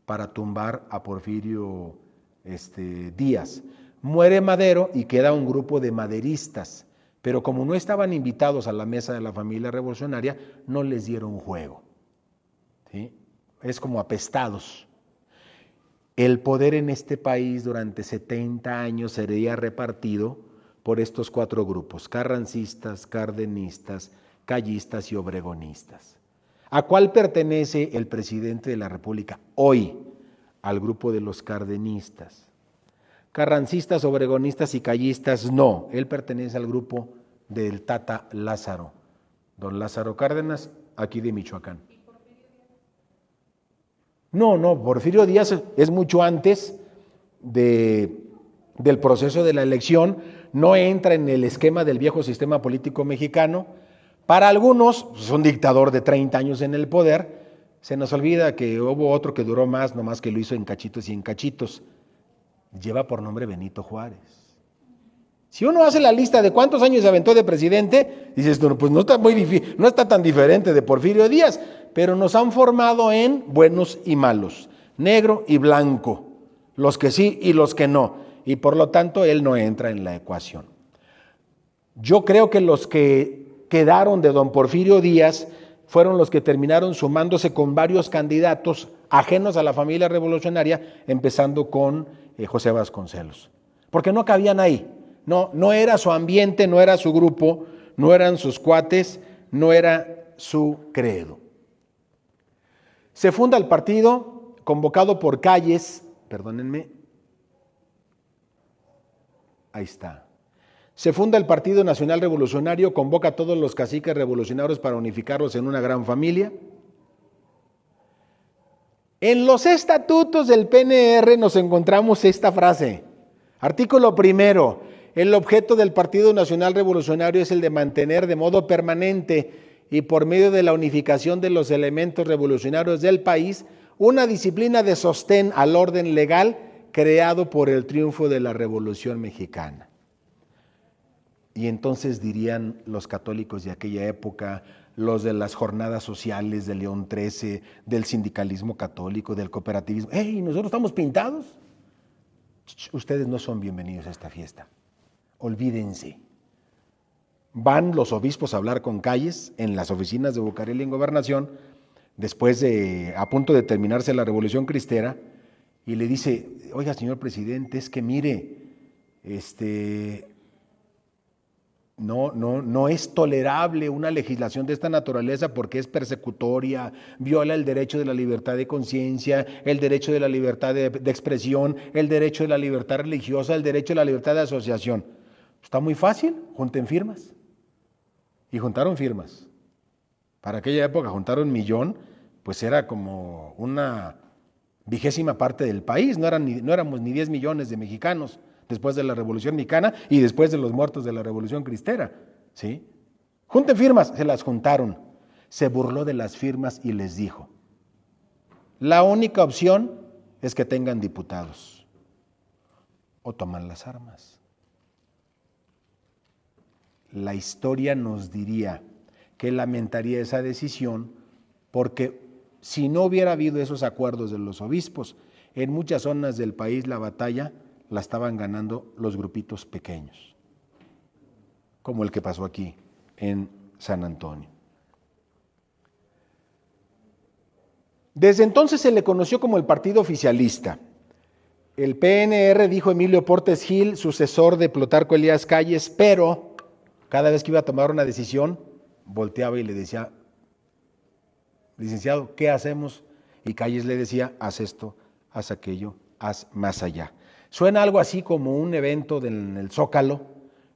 para tumbar a Porfirio Díaz. Muere Madero y queda un grupo de maderistas, pero como no estaban invitados a la mesa de la familia revolucionaria, no les dieron juego. ¿Sí? Es como apestados. El poder en este país durante 70 años sería repartido por estos 4 grupos: carrancistas, cardenistas, callistas y obregonistas. ¿A cuál pertenece el presidente de la República hoy? Al grupo de los cardenistas. Carrancistas, obregonistas y callistas, no. Él pertenece al grupo del Tata Lázaro, don Lázaro Cárdenas, aquí de Michoacán. No, Porfirio Díaz es mucho antes del proceso de la elección, no entra en el esquema del viejo sistema político mexicano. Para algunos, es un dictador de 30 años en el poder. Se nos olvida que hubo otro que duró más, nomás que lo hizo en cachitos y en cachitos. Lleva por nombre Benito Juárez. Si uno hace la lista de cuántos años se aventó de presidente, dices, no, pues no está muy difícil, no está tan diferente de Porfirio Díaz, pero nos han formado en buenos y malos, negro y blanco, los que sí y los que no, y por lo tanto él no entra en la ecuación. Yo creo que los que quedaron de don Porfirio Díaz fueron los que terminaron sumándose con varios candidatos ajenos a la familia revolucionaria, empezando con José Vasconcelos, porque no cabían ahí. No era su ambiente, no era su grupo, no eran sus cuates, no era su credo. Se funda el partido convocado por Calles, perdónenme, ahí está. Se funda el Partido Nacional Revolucionario, convoca a todos los caciques revolucionarios para unificarlos en una gran familia. En los estatutos del PNR nos encontramos esta frase, artículo 1: el objeto del Partido Nacional Revolucionario es el de mantener de modo permanente y por medio de la unificación de los elementos revolucionarios del país una disciplina de sostén al orden legal creado por el triunfo de la Revolución Mexicana. Y entonces dirían los católicos de aquella época, los de las jornadas sociales de León XIII, del sindicalismo católico, del cooperativismo, ¡hey, nosotros estamos pintados! Ustedes no son bienvenidos a esta fiesta. Olvídense. Van los obispos a hablar con Calles en las oficinas de Bucareli en Gobernación, después a punto de terminarse la Revolución Cristera, y le dice, oiga, señor presidente, es que mire, no es tolerable una legislación de esta naturaleza porque es persecutoria, viola el derecho de la libertad de conciencia, el derecho de la libertad de expresión, el derecho de la libertad religiosa, el derecho de la libertad de asociación. Está muy fácil, junten firmas. Y juntaron firmas. Para aquella época juntar 1 millón, pues era como una 20ª parte del país, no éramos ni 10 millones de mexicanos después de la Revolución Mexicana y después de los muertos de la Revolución Cristera. ¿Sí? Junten firmas, se las juntaron. Se burló de las firmas y les dijo, la única opción es que tengan diputados o toman las armas. La historia nos diría que lamentaría esa decisión porque si no hubiera habido esos acuerdos de los obispos, en muchas zonas del país la batalla la estaban ganando los grupitos pequeños, como el que pasó aquí en San Antonio. Desde entonces se le conoció como el partido oficialista. El PNR, dijo Emilio Portes Gil, sucesor de Plutarco Elías Calles, pero cada vez que iba a tomar una decisión, volteaba y le decía, licenciado, ¿qué hacemos? Y Calles le decía, haz esto, haz aquello, haz más allá. Suena algo así como un evento en el Zócalo,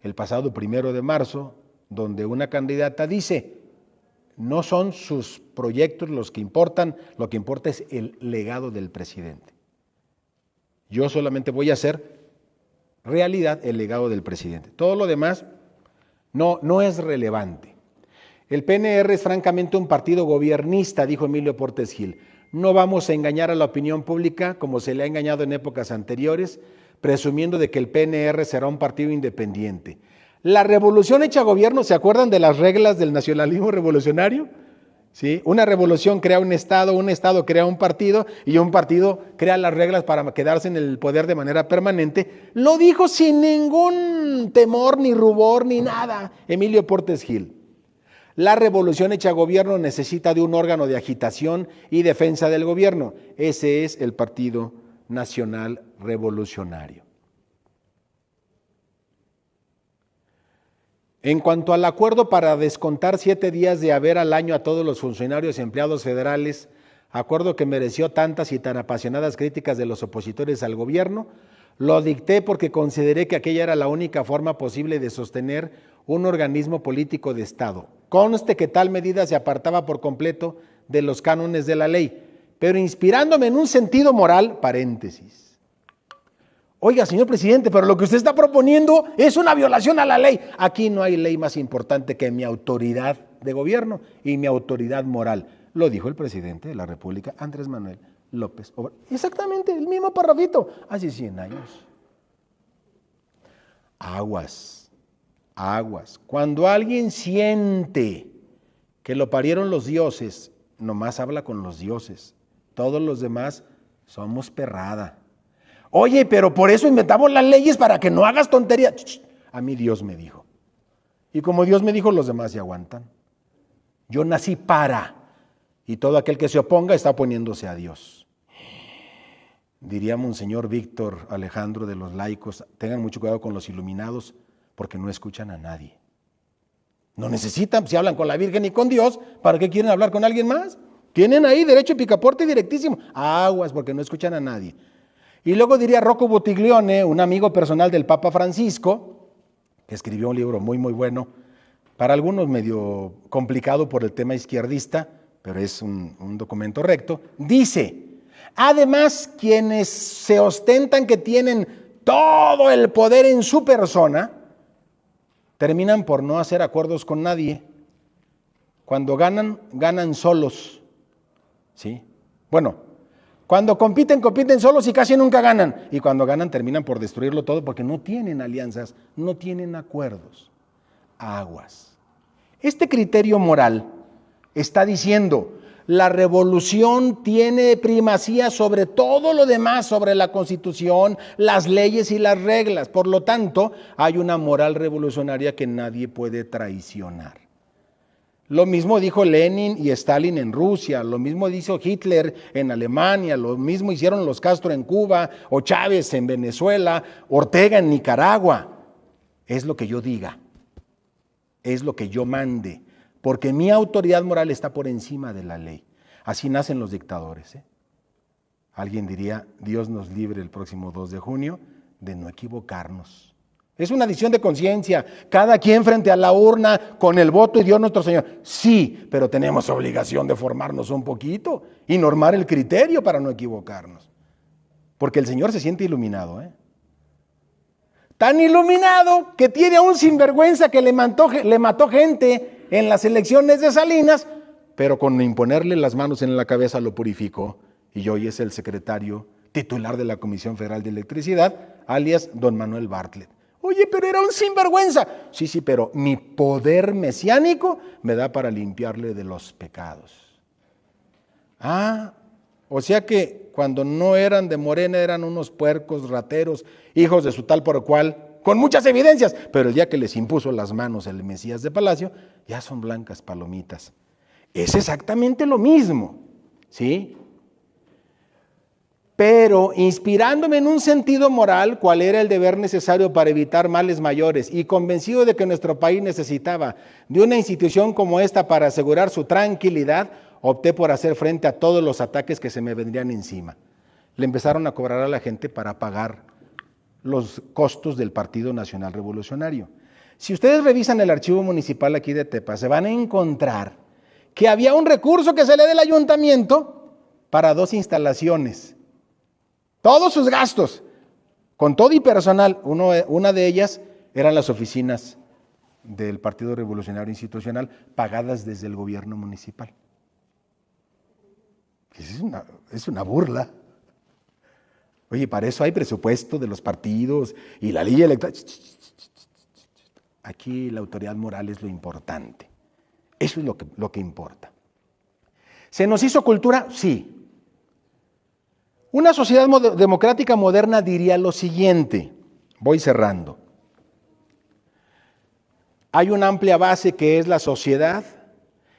el pasado 1 de marzo, donde una candidata dice, no son sus proyectos los que importan, lo que importa es el legado del presidente. Yo solamente voy a hacer realidad el legado del presidente. Todo lo demás no es relevante. El PNR es francamente un partido gobiernista, dijo Emilio Portes Gil. No vamos a engañar a la opinión pública como se le ha engañado en épocas anteriores, presumiendo de que el PNR será un partido independiente. La revolución hecha gobierno, ¿se acuerdan de las reglas del nacionalismo revolucionario? ¿Sí? Una revolución crea un Estado crea un partido y un partido crea las reglas para quedarse en el poder de manera permanente. Lo dijo sin ningún temor, ni rubor, ni nada, Emilio Portes Gil. La revolución hecha gobierno necesita de un órgano de agitación y defensa del gobierno. Ese es el Partido Nacional Revolucionario. En cuanto al acuerdo para descontar 7 días de haber al año a todos los funcionarios y empleados federales, acuerdo que mereció tantas y tan apasionadas críticas de los opositores al gobierno, lo dicté porque consideré que aquella era la única forma posible de sostener un organismo político de Estado. Conste que tal medida se apartaba por completo de los cánones de la ley, pero inspirándome en un sentido moral, paréntesis. Oiga, señor presidente, pero lo que usted está proponiendo es una violación a la ley. Aquí no hay ley más importante que mi autoridad de gobierno y mi autoridad moral. Lo dijo el presidente de la República, Andrés Manuel López Obrador. Exactamente, el mismo parrafito, hace 100 años. Aguas. Cuando alguien siente que lo parieron los dioses, nomás habla con los dioses. Todos los demás somos perrada. Oye, pero por eso inventamos las leyes para que no hagas tonterías. A mí Dios me dijo. Y como Dios me dijo, los demás se aguantan. Yo nací para. Y todo aquel que se oponga está oponiéndose a Dios. Diría Monseñor Víctor Alejandro de los laicos, tengan mucho cuidado con los iluminados porque no escuchan a nadie. No necesitan, si hablan con la Virgen y con Dios, ¿para qué quieren hablar con alguien más? Tienen ahí derecho de picaporte directísimo. Aguas porque no escuchan a nadie. Y luego diría Rocco Buttiglione, un amigo personal del Papa Francisco, que escribió un libro muy bueno, para algunos medio complicado por el tema izquierdista, pero es un documento recto, dice, además quienes se ostentan que tienen todo el poder en su persona, terminan por no hacer acuerdos con nadie. Cuando ganan solos. ¿Sí? Bueno, cuando compiten solos y casi nunca ganan. Y cuando ganan terminan por destruirlo todo porque no tienen alianzas, no tienen acuerdos. Aguas. Este criterio moral está diciendo, la revolución tiene primacía sobre todo lo demás, sobre la Constitución, las leyes y las reglas. Por lo tanto, hay una moral revolucionaria que nadie puede traicionar. Lo mismo dijo Lenin y Stalin en Rusia, lo mismo hizo Hitler en Alemania, lo mismo hicieron los Castro en Cuba, o Chávez en Venezuela, Ortega en Nicaragua. Es lo que yo diga, es lo que yo mande, porque mi autoridad moral está por encima de la ley. Así nacen los dictadores. Alguien diría, Dios nos libre el próximo 2 de junio de no equivocarnos. Es una decisión de conciencia, cada quien frente a la urna con el voto y Dios nuestro Señor. Sí, pero tenemos obligación de formarnos un poquito y normar el criterio para no equivocarnos. Porque el Señor se siente iluminado. Tan iluminado que tiene a un sinvergüenza que le mató gente en las elecciones de Salinas, pero con imponerle las manos en la cabeza lo purificó. Y hoy es el secretario titular de la Comisión Federal de Electricidad, alias don Manuel Bartlett. Oye, pero era un sinvergüenza. Sí, pero mi poder mesiánico me da para limpiarle de los pecados. O sea que cuando no eran de Morena eran unos puercos, rateros, hijos de su tal por cual, con muchas evidencias, pero el día que les impuso las manos el Mesías de Palacio, ya son blancas palomitas. Es exactamente lo mismo, ¿sí? Pero inspirándome en un sentido moral, cuál era el deber necesario para evitar males mayores y convencido de que nuestro país necesitaba de una institución como esta para asegurar su tranquilidad, opté por hacer frente a todos los ataques que se me vendrían encima. Le empezaron a cobrar a la gente para pagar los costos del Partido Nacional Revolucionario. Si ustedes revisan el archivo municipal aquí de Tepa, se van a encontrar que había un recurso que se le del ayuntamiento para 2 instalaciones. Todos sus gastos, con todo y personal. Una de ellas eran las oficinas del Partido Revolucionario Institucional, pagadas desde el gobierno municipal. Es una burla. Oye, para eso hay presupuesto de los partidos y la ley electoral. Aquí la autoridad moral es lo importante. Eso es lo que importa. ¿Se nos hizo cultura? Sí. Una sociedad democrática moderna diría lo siguiente, voy cerrando. Hay una amplia base que es la sociedad.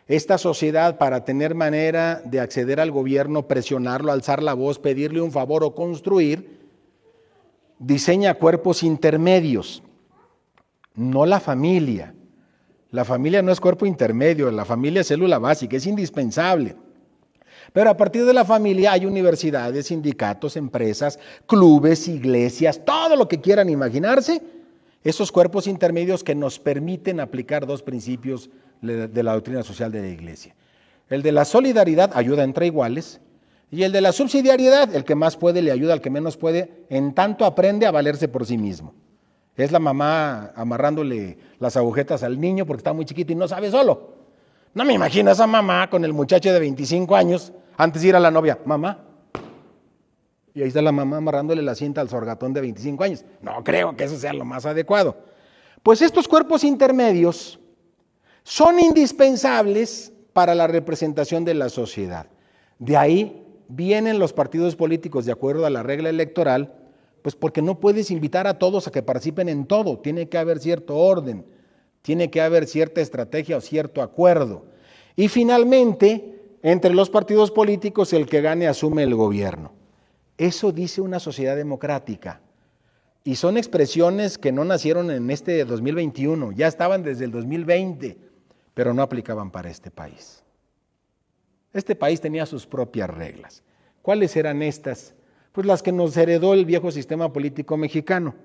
Esta sociedad, para tener manera de acceder al gobierno, presionarlo, alzar la voz, pedirle un favor o construir, diseña cuerpos intermedios, no la familia. La familia no es cuerpo intermedio, la familia es célula básica, es indispensable. Pero a partir de la familia hay universidades, sindicatos, empresas, clubes, iglesias, todo lo que quieran imaginarse, esos cuerpos intermedios que nos permiten aplicar 2 principios de la doctrina social de la Iglesia. El de la solidaridad, ayuda entre iguales, y el de la subsidiariedad, el que más puede le ayuda al que menos puede, en tanto aprende a valerse por sí mismo. Es la mamá amarrándole las agujetas al niño porque está muy chiquito y no sabe solo. No me imagino a esa mamá con el muchacho de 25 años, antes de ir a la novia, mamá. Y ahí está la mamá amarrándole la cinta al sorgatón de 25 años. No creo que eso sea lo más adecuado. Pues estos cuerpos intermedios son indispensables para la representación de la sociedad. De ahí vienen los partidos políticos de acuerdo a la regla electoral, pues porque no puedes invitar a todos a que participen en todo, tiene que haber cierto orden, tiene que haber cierta estrategia o cierto acuerdo. Y finalmente, entre los partidos políticos, el que gane asume el gobierno. Eso dice una sociedad democrática. Y son expresiones que no nacieron en este 2021, ya estaban desde el 2020, pero no aplicaban para este país. Este país tenía sus propias reglas. ¿Cuáles eran estas? Pues las que nos heredó el viejo sistema político mexicano.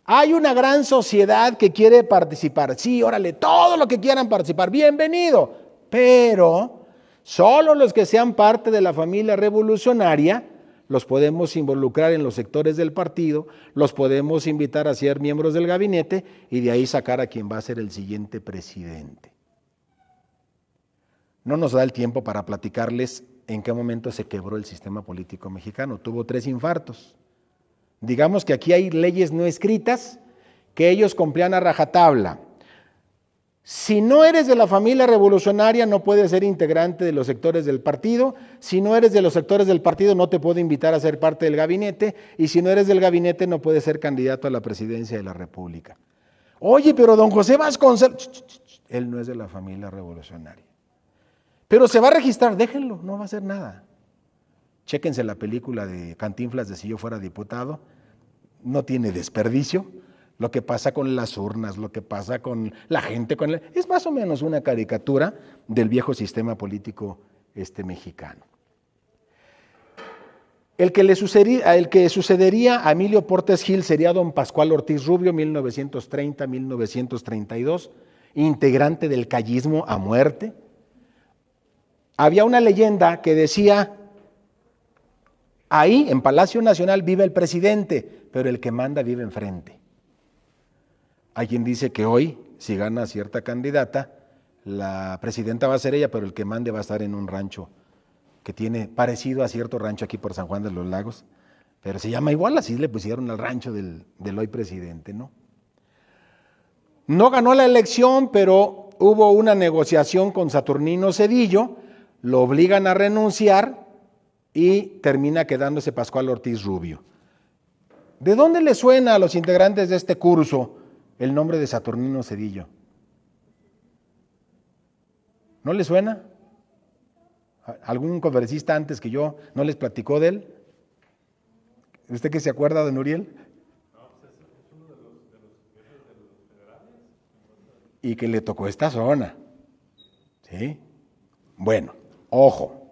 Hay una gran sociedad que quiere participar. Sí, órale, todo lo que quieran participar, bienvenido. Pero solo los que sean parte de la familia revolucionaria los podemos involucrar en los sectores del partido, los podemos invitar a ser miembros del gabinete y de ahí sacar a quien va a ser el siguiente presidente. No nos da el tiempo para platicarles en qué momento se quebró el sistema político mexicano. Tuvo 3 infartos. Digamos que aquí hay leyes no escritas que ellos cumplían a rajatabla. Si no eres de la familia revolucionaria, no puedes ser integrante de los sectores del partido. Si no eres de los sectores del partido, no te puedo invitar a ser parte del gabinete. Y si no eres del gabinete, no puedes ser candidato a la presidencia de la República. Oye, pero don José Vasconcelos, él no es de la familia revolucionaria. Pero se va a registrar, déjenlo, no va a hacer nada. Chéquense la película de Cantinflas de Si yo fuera diputado, no tiene desperdicio. Lo que pasa con las urnas, lo que pasa con la gente, es más o menos una caricatura del viejo sistema político mexicano. El que sucedería a Emilio Portes Gil sería don Pascual Ortiz Rubio, 1930-1932, integrante del callismo a muerte. Había una leyenda que decía, ahí en Palacio Nacional vive el presidente, pero el que manda vive enfrente. Hay quien dice que hoy, si gana cierta candidata, la presidenta va a ser ella, pero el que mande va a estar en un rancho que tiene parecido a cierto rancho aquí por San Juan de los Lagos, pero se llama igual, así le pusieron al rancho del hoy presidente, ¿no? No ganó la elección, pero hubo una negociación con Saturnino Cedillo, lo obligan a renunciar y termina quedándose Pascual Ortiz Rubio. ¿De dónde le suena a los integrantes de este curso el nombre de Saturnino Cedillo? ¿No le suena? ¿Algún conferencista antes que yo no les platicó de él? ¿Usted qué se acuerda, don Uriel? No, pues es uno de los jefes de los federales. Y que le tocó esta zona. ¿Sí? Bueno, Ojo.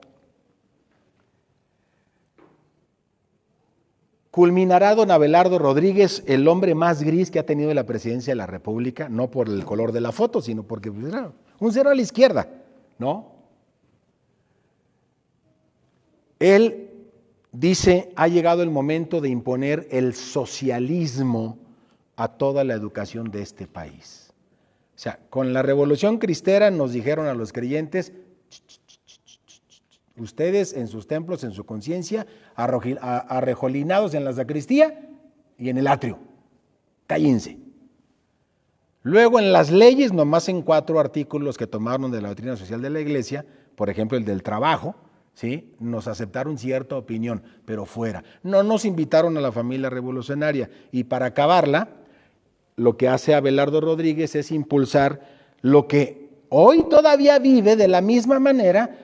Culminará don Abelardo Rodríguez, el hombre más gris que ha tenido la presidencia de la República, no por el color de la foto, sino porque era un cero a la izquierda, ¿no? Él dice, ha llegado el momento de imponer el socialismo a toda la educación de este país. O sea, con la Revolución Cristera nos dijeron a los creyentes, ustedes en sus templos, en su conciencia, arrejolinados en la sacristía y en el atrio, cállense. Luego en las leyes, nomás en 4 artículos que tomaron de la doctrina social de la Iglesia, por ejemplo el del trabajo, ¿sí? Nos aceptaron cierta opinión, pero fuera. No nos invitaron a la familia revolucionaria. Y para acabarla, lo que hace Abelardo Rodríguez es impulsar lo que hoy todavía vive de la misma manera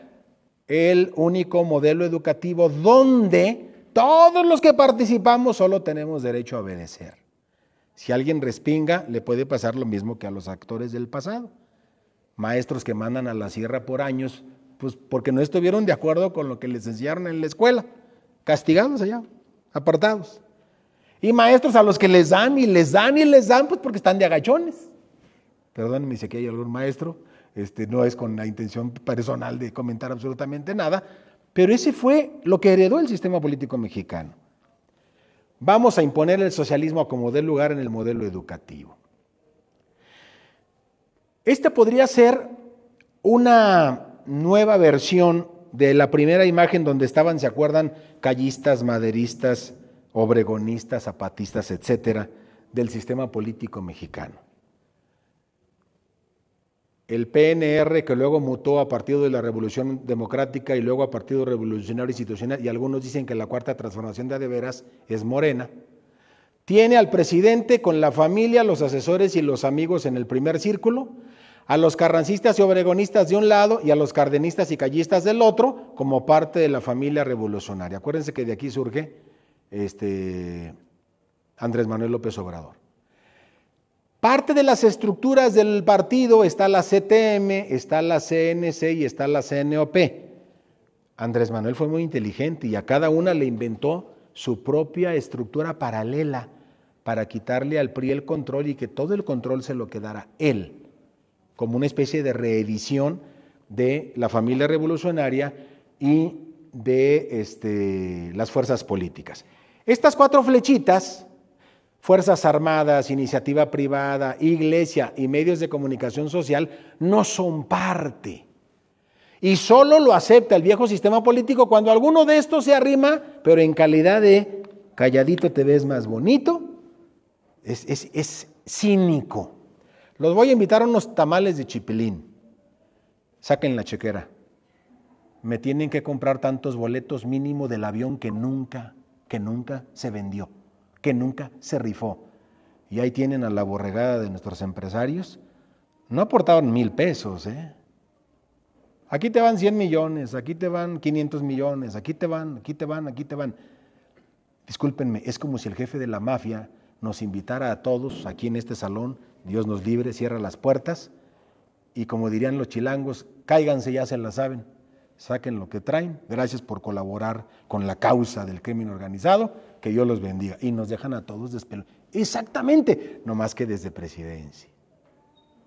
el único modelo educativo donde todos los que participamos solo tenemos derecho a obedecer. Si alguien respinga, le puede pasar lo mismo que a los actores del pasado. Maestros que mandan a la sierra por años, pues porque no estuvieron de acuerdo con lo que les enseñaron en la escuela, castigados allá, apartados. Y maestros a los que les dan y les dan y les dan, pues porque están de agachones. Perdónenme si aquí hay algún maestro, no es con la intención personal de comentar absolutamente nada, pero ese fue lo que heredó el sistema político mexicano. Vamos a imponer el socialismo como dé lugar en el modelo educativo. Esta podría ser una nueva versión de la primera imagen donde estaban, ¿se acuerdan? Callistas, maderistas, obregonistas, zapatistas, etcétera, del sistema político mexicano. El PNR, que luego mutó a Partido de la Revolución Democrática y luego a Partido Revolucionario Institucional, y algunos dicen que la cuarta transformación de veras es Morena, tiene al presidente con la familia, los asesores y los amigos en el primer círculo, a los carrancistas y obregonistas de un lado y a los cardenistas y callistas del otro, como parte de la familia revolucionaria. Acuérdense que de aquí surge Andrés Manuel López Obrador. Parte de las estructuras del partido está la CTM, está la CNC y está la CNOP. Andrés Manuel fue muy inteligente y a cada una le inventó su propia estructura paralela para quitarle al PRI el control y que todo el control se lo quedara él, como una especie de reedición de la familia revolucionaria y de las fuerzas políticas. Estas 4 flechitas, Fuerzas Armadas, iniciativa privada, iglesia y medios de comunicación social, no son parte. Y solo lo acepta el viejo sistema político cuando alguno de estos se arrima, pero en calidad de calladito te ves más bonito, es cínico. Los voy a invitar a unos tamales de chipilín. Saquen la chequera. Me tienen que comprar tantos boletos mínimo del avión que nunca se vendió, que nunca se rifó. Y ahí tienen a la borregada de nuestros empresarios. No aportaban 1,000 pesos, Aquí te van 100 millones, aquí te van 500 millones, aquí te van. Discúlpenme, es como si el jefe de la mafia nos invitara a todos aquí en este salón, Dios nos libre, cierra las puertas, y como dirían los chilangos, cáiganse, ya se la saben, saquen lo que traen, gracias por colaborar con la causa del crimen organizado, que Dios los bendiga, y nos dejan a todos despelotados. Exactamente, no más que desde presidencia,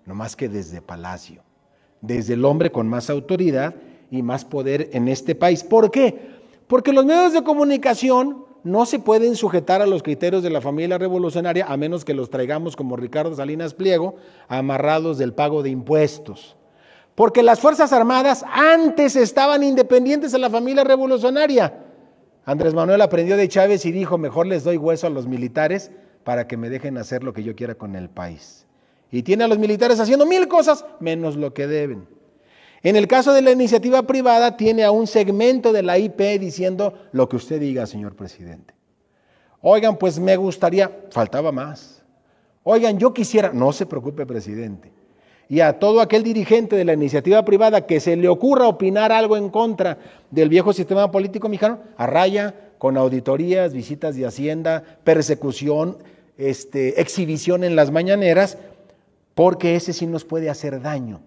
no más que desde Palacio, desde el hombre con más autoridad y más poder en este país. ¿Por qué? Porque los medios de comunicación no se pueden sujetar a los criterios de la familia revolucionaria a menos que los traigamos como Ricardo Salinas Pliego, amarrados del pago de impuestos. Porque las Fuerzas Armadas antes estaban independientes de la familia revolucionaria. Andrés Manuel aprendió de Chávez y dijo, mejor les doy hueso a los militares para que me dejen hacer lo que yo quiera con el país. Y tiene a los militares haciendo 1000 cosas menos lo que deben. En el caso de la iniciativa privada, tiene a un segmento de la IP diciendo lo que usted diga, señor presidente. Oigan, pues me gustaría, faltaba más. Oigan, yo quisiera, no se preocupe, presidente. Y a todo aquel dirigente de la iniciativa privada que se le ocurra opinar algo en contra del viejo sistema político mexicano, a raya con auditorías, visitas de Hacienda, persecución, exhibición en las mañaneras, porque ese sí nos puede hacer daño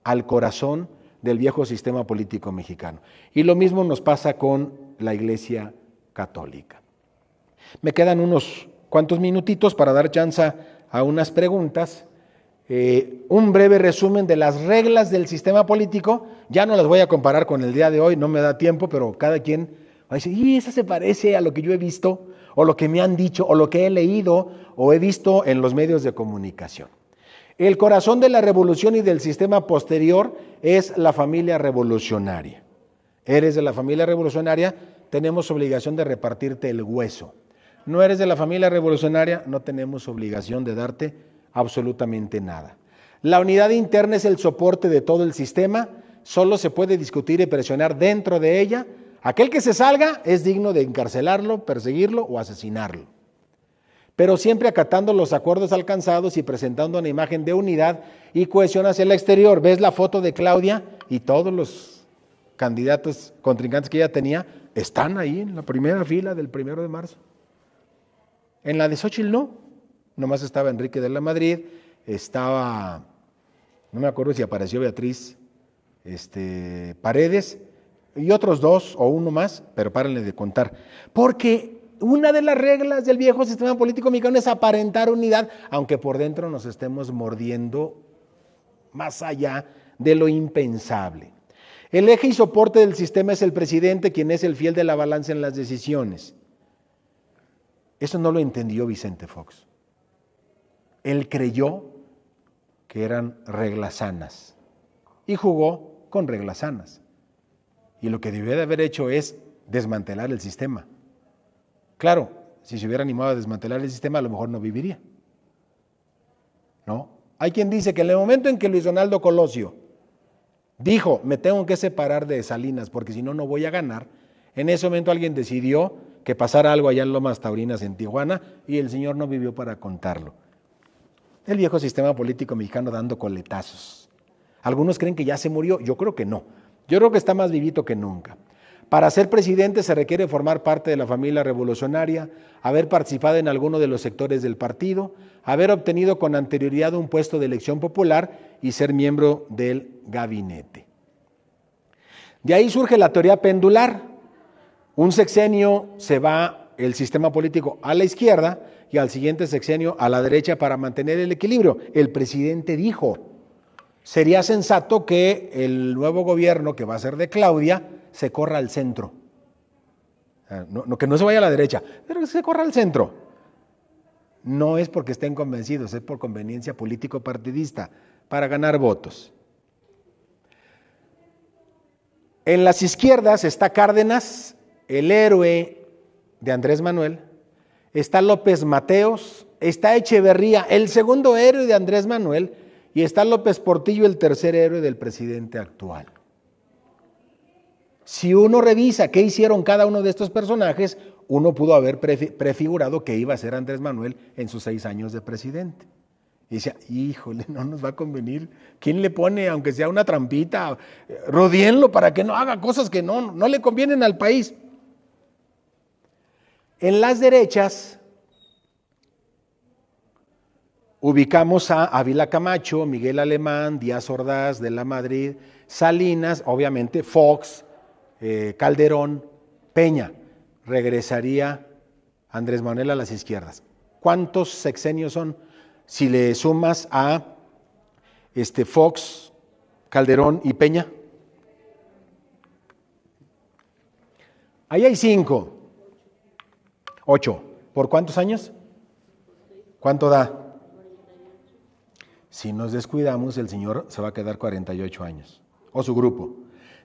al corazón del viejo sistema político mexicano. Y lo mismo nos pasa con la Iglesia Católica. Me quedan unos cuantos minutitos para dar chance a unas preguntas. Un breve resumen de las reglas del sistema político. Ya no las voy a comparar con el día de hoy, no me da tiempo, pero cada quien va a decir, y esa se parece a lo que yo he visto, o lo que me han dicho, o lo que he leído, o he visto en los medios de comunicación. El corazón de la revolución y del sistema posterior es la familia revolucionaria. Eres de la familia revolucionaria, tenemos obligación de repartirte el hueso. No eres de la familia revolucionaria, no tenemos obligación de darte absolutamente nada. La unidad interna es el soporte de todo el sistema, solo se puede discutir y presionar dentro de ella. Aquel que se salga es digno de encarcelarlo, perseguirlo o asesinarlo. Pero siempre acatando los acuerdos alcanzados y presentando una imagen de unidad y cohesión hacia el exterior. ¿Ves la foto de Claudia? Y todos los candidatos contrincantes que ella tenía están ahí en la primera fila del 1 de marzo. En la de Xóchitl no, nomás estaba Enrique de la Madrid, estaba, no me acuerdo si apareció Beatriz Paredes y otros dos o uno más, pero párenle de contar. Porque una de las reglas del viejo sistema político mexicano es aparentar unidad, aunque por dentro nos estemos mordiendo más allá de lo impensable. El eje y soporte del sistema es el presidente, quien es el fiel de la balanza en las decisiones. Eso no lo entendió Vicente Fox. Él creyó que eran reglas sanas y jugó con reglas sanas. Y lo que debió de haber hecho es desmantelar el sistema. Claro, si se hubiera animado a desmantelar el sistema, a lo mejor no viviría. ¿No? Hay quien dice que en el momento en que Luis Donaldo Colosio dijo, me tengo que separar de Salinas porque si no, no voy a ganar, en ese momento alguien decidió que pasara algo allá en Lomas Taurinas, en Tijuana, y el señor no vivió para contarlo. El viejo sistema político mexicano dando coletazos. Algunos creen que ya se murió, yo creo que no. Yo creo que está más vivito que nunca. Para ser presidente se requiere formar parte de la familia revolucionaria, haber participado en alguno de los sectores del partido, haber obtenido con anterioridad un puesto de elección popular y ser miembro del gabinete. De ahí surge la teoría pendular. Un sexenio se va el sistema político a la izquierda y al siguiente sexenio a la derecha para mantener el equilibrio. El presidente dijo, sería sensato que el nuevo gobierno que va a ser de Claudia se corra al centro. Que no se vaya a la derecha, pero que se corra al centro. No es porque estén convencidos, es por conveniencia político-partidista, para ganar votos. En las izquierdas está Cárdenas, el héroe de Andrés Manuel, está López Mateos, está Echeverría, el segundo héroe de Andrés Manuel, y está López Portillo, el tercer héroe del presidente actual. Si uno revisa qué hicieron cada uno de estos personajes, uno pudo haber prefigurado que iba a ser Andrés Manuel en sus 6 años de presidente. Y decía, híjole, no nos va a convenir. ¿Quién le pone, aunque sea una trampita? Rodéenlo para que no haga cosas que no le convienen al país. En las derechas ubicamos a Ávila Camacho, Miguel Alemán, Díaz Ordaz, de la Madrid, Salinas, obviamente Fox, Calderón, Peña. Regresaría Andrés Manuel a las izquierdas. ¿Cuántos sexenios son? Si le sumas a Fox, Calderón y Peña. Ahí hay 5. 8. ¿Por cuántos años? ¿Cuánto da? Si nos descuidamos, el señor se va a quedar 48 años. O su grupo.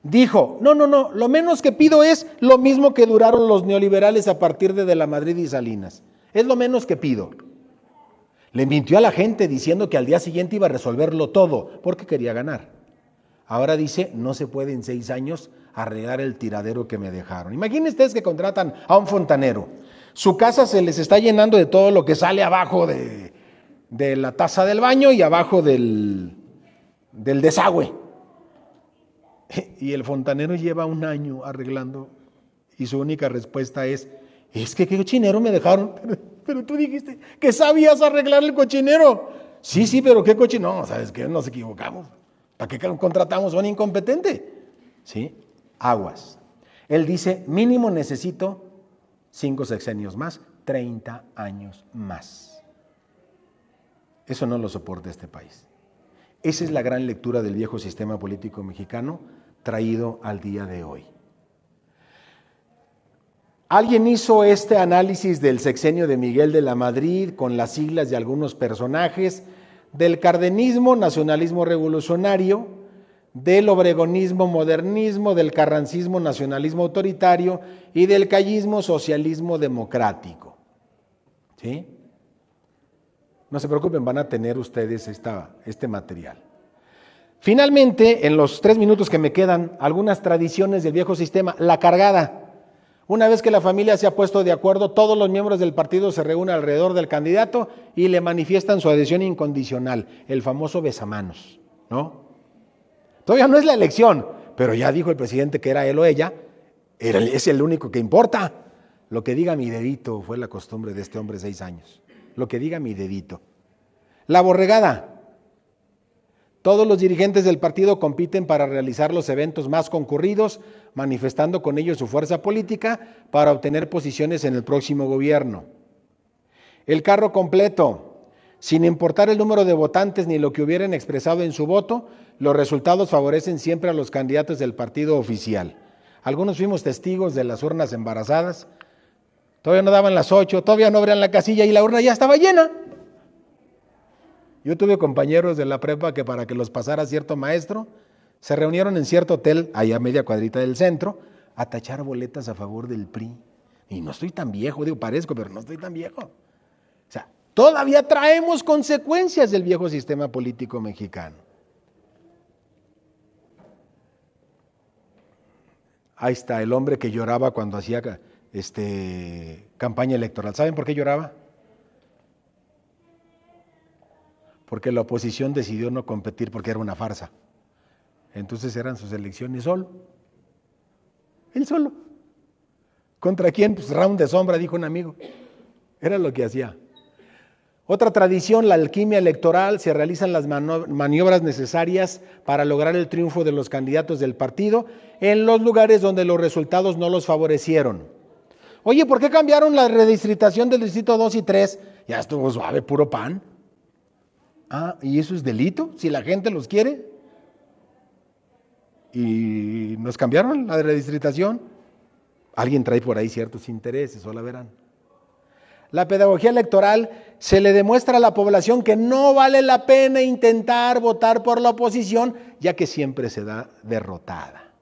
Dijo, no, lo menos que pido es lo mismo que duraron los neoliberales a partir de la Madrid y Salinas. Es lo menos que pido. Le mintió a la gente diciendo que al día siguiente iba a resolverlo todo, porque quería ganar. Ahora dice, no se puede en 6 años arreglar el tiradero que me dejaron. Imaginen ustedes que contratan a un fontanero. Su casa se les está llenando de todo lo que sale abajo de la taza del baño y abajo del desagüe. Y el fontanero lleva 1 año arreglando y su única respuesta es que qué cochinero me dejaron. Pero tú dijiste que sabías arreglar el cochinero. Sí, pero qué cochinero. No, ¿sabes qué? Nos equivocamos. ¿Para qué contratamos a un incompetente? ¿Sí? Aguas. Él dice, mínimo necesito 5 sexenios más, 30 años más. Eso no lo soporta este país. Esa es la gran lectura del viejo sistema político mexicano traído al día de hoy. Alguien hizo este análisis del sexenio de Miguel de la Madrid con las siglas de algunos personajes, del cardenismo, nacionalismo revolucionario, del obregonismo, modernismo, del carrancismo, nacionalismo autoritario y del callismo, socialismo democrático. ¿Sí? No se preocupen, van a tener ustedes este material. Finalmente, en los 3 minutos que me quedan, algunas tradiciones del viejo sistema. La cargada. Una vez que la familia se ha puesto de acuerdo, todos los miembros del partido se reúnen alrededor del candidato y le manifiestan su adhesión incondicional, el famoso besamanos, ¿no? Todavía no es la elección, pero ya dijo el presidente que era él o ella, es el único que importa. Lo que diga mi dedito fue la costumbre de este hombre 6 años. Lo que diga mi dedito. La borregada. Todos los dirigentes del partido compiten para realizar los eventos más concurridos, manifestando con ello su fuerza política para obtener posiciones en el próximo gobierno. El carro completo. Sin importar el número de votantes ni lo que hubieran expresado en su voto, los resultados favorecen siempre a los candidatos del partido oficial. Algunos fuimos testigos de las urnas embarazadas. Todavía no daban las 8, todavía no abrían la casilla y la urna ya estaba llena. Yo tuve compañeros de la prepa que para que los pasara cierto maestro, se reunieron en cierto hotel, allá a media cuadrita del centro, a tachar boletas a favor del PRI. Y no estoy tan viejo, digo, parezco, pero no estoy tan viejo. O sea, todavía traemos consecuencias del viejo sistema político mexicano. Ahí está, el hombre que lloraba cuando hacía campaña electoral. ¿Saben por qué lloraba? Porque la oposición decidió no competir porque era una farsa. Entonces eran sus elecciones solo. Él solo. ¿Contra quién? Pues round de sombra, dijo un amigo. Era lo que hacía. Otra tradición, la alquimia electoral, se realizan las maniobras necesarias para lograr el triunfo de los candidatos del partido en los lugares donde los resultados no los favorecieron. Oye, ¿por qué cambiaron la redistritación del distrito 2 y 3? Ya estuvo suave, puro pan. Ah, ¿y eso es delito? Si la gente los quiere. ¿Y nos cambiaron la redistritación? Alguien trae por ahí ciertos intereses, solo verán. La pedagogía electoral se le demuestra a la población que no vale la pena intentar votar por la oposición, ya que siempre se da derrotada.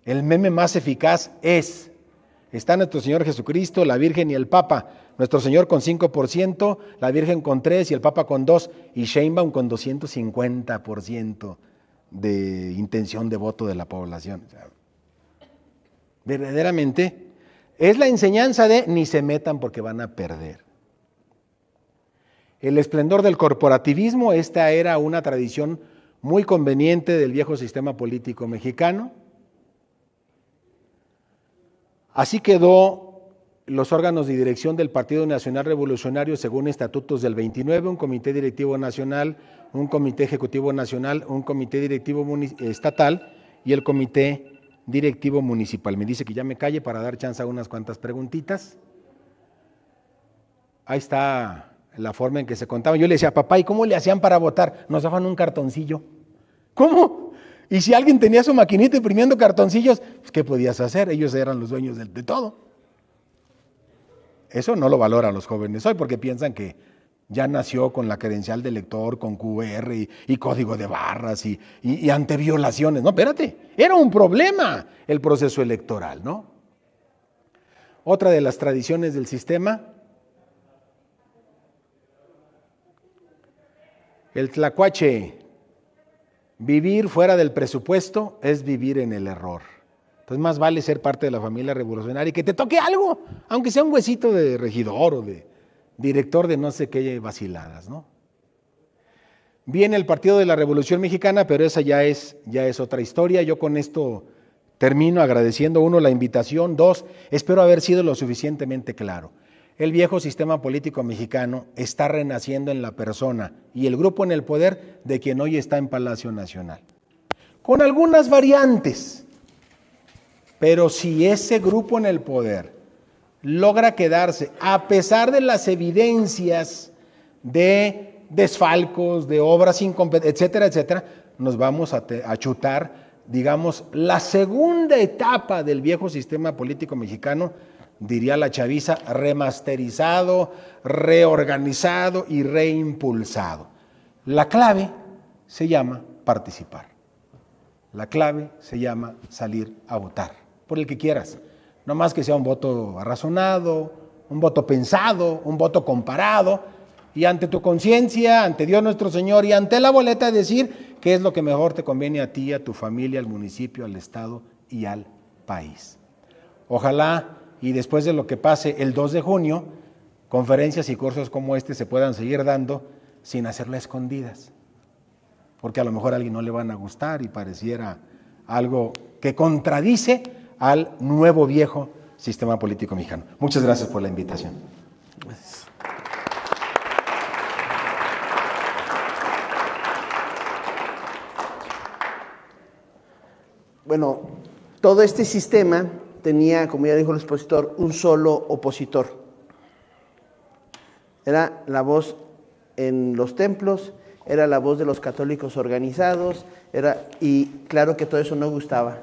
El meme más eficaz está nuestro Señor Jesucristo, la Virgen y el Papa. Nuestro Señor con 5%, la Virgen con 3% y el Papa con 2%, y Sheinbaum con 250% de intención de voto de la población. O sea, verdaderamente es la enseñanza de ni se metan porque van a perder. El esplendor del corporativismo, esta era una tradición muy conveniente del viejo sistema político mexicano. Así quedó los órganos de dirección del Partido Nacional Revolucionario según estatutos del 29, un comité directivo nacional, un comité ejecutivo nacional, un comité directivo estatal y el comité directivo municipal. Me dice que ya me calle para dar chance a unas cuantas preguntitas. Ahí está la forma en que se contaban. Yo le decía, papá, ¿y cómo le hacían para votar? Nos daban un cartoncillo. ¿Cómo? Y si alguien tenía su maquinita imprimiendo cartoncillos, pues, ¿qué podías hacer? Ellos eran los dueños de todo. Eso no lo valoran los jóvenes hoy porque piensan que ya nació con la credencial de lector, con QR y código de barras y ante violaciones. No, espérate, era un problema el proceso electoral, ¿no? Otra de las tradiciones del sistema, el tlacuache, vivir fuera del presupuesto es vivir en el error. Entonces más vale ser parte de la familia revolucionaria y que te toque algo, aunque sea un huesito de regidor o de director de no sé qué vaciladas, ¿no? Viene el Partido de la Revolución Mexicana, pero esa ya es otra historia. Yo con esto termino agradeciendo, 1, la invitación, 2, espero haber sido lo suficientemente claro. El viejo sistema político mexicano está renaciendo en la persona y el grupo en el poder de quien hoy está en Palacio Nacional. Con algunas variantes, pero si ese grupo en el poder logra quedarse, a pesar de las evidencias de desfalcos, de obras incompetentes, etcétera, etcétera, nos vamos a chutar, digamos, la segunda etapa del viejo sistema político mexicano, diría la chaviza, remasterizado, reorganizado y reimpulsado. La clave se llama participar. La clave se llama salir a votar, por el que quieras. No más que sea un voto razonado, un voto pensado, un voto comparado, y ante tu conciencia, ante Dios nuestro Señor y ante la boleta decir qué es lo que mejor te conviene a ti, a tu familia, al municipio, al estado y al país. Ojalá y después de lo que pase el 2 de junio, conferencias y cursos como este se puedan seguir dando sin hacerlas escondidas, porque a lo mejor a alguien no le van a gustar y pareciera algo que contradice al nuevo viejo sistema político mexicano. Muchas gracias por la invitación. Gracias. Bueno, todo este sistema tenía, como ya dijo el expositor, un solo opositor. Era la voz en los templos, era la voz de los católicos organizados, y claro que todo eso no gustaba,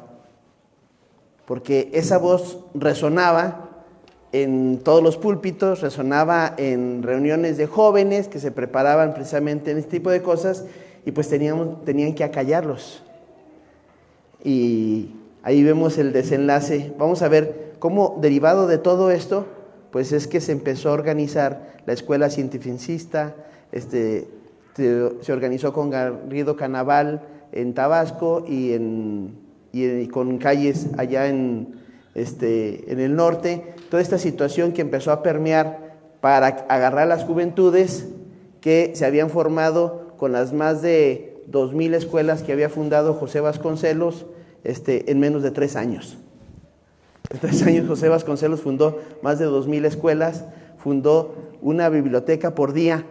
porque esa voz resonaba en todos los púlpitos, resonaba en reuniones de jóvenes que se preparaban precisamente en este tipo de cosas, y pues tenían que acallarlos. Y ahí vemos el desenlace. Vamos a ver cómo, derivado de todo esto, pues es que se empezó a organizar la escuela cientificista, se organizó con Garrido Canaval en Tabasco y con calles allá en el norte. Toda esta situación que empezó a permear para agarrar las juventudes que se habían formado con las más de 2,000 escuelas que había fundado José Vasconcelos en menos de 3 años. En 3 años José Vasconcelos fundó más de 2,000 escuelas, fundó una biblioteca por día,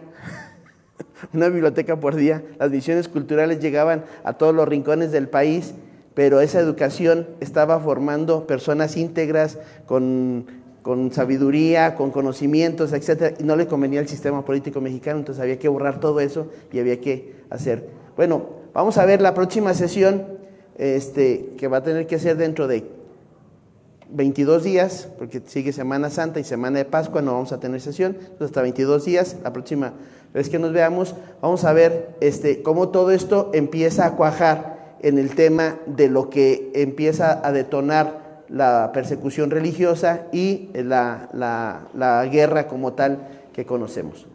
una biblioteca por día. Las misiones culturales llegaban a todos los rincones del país, pero esa educación estaba formando personas íntegras, con sabiduría, con conocimientos, etcétera, y no le convenía al sistema político mexicano, entonces había que borrar todo eso y había que hacer. Bueno, vamos a ver la próxima sesión, que va a tener que ser dentro de 22 días, porque sigue Semana Santa y Semana de Pascua, no vamos a tener sesión, entonces hasta 22 días, la próxima vez que nos veamos, vamos a ver cómo todo esto empieza a cuajar en el tema de lo que empieza a detonar la persecución religiosa y la guerra como tal que conocemos.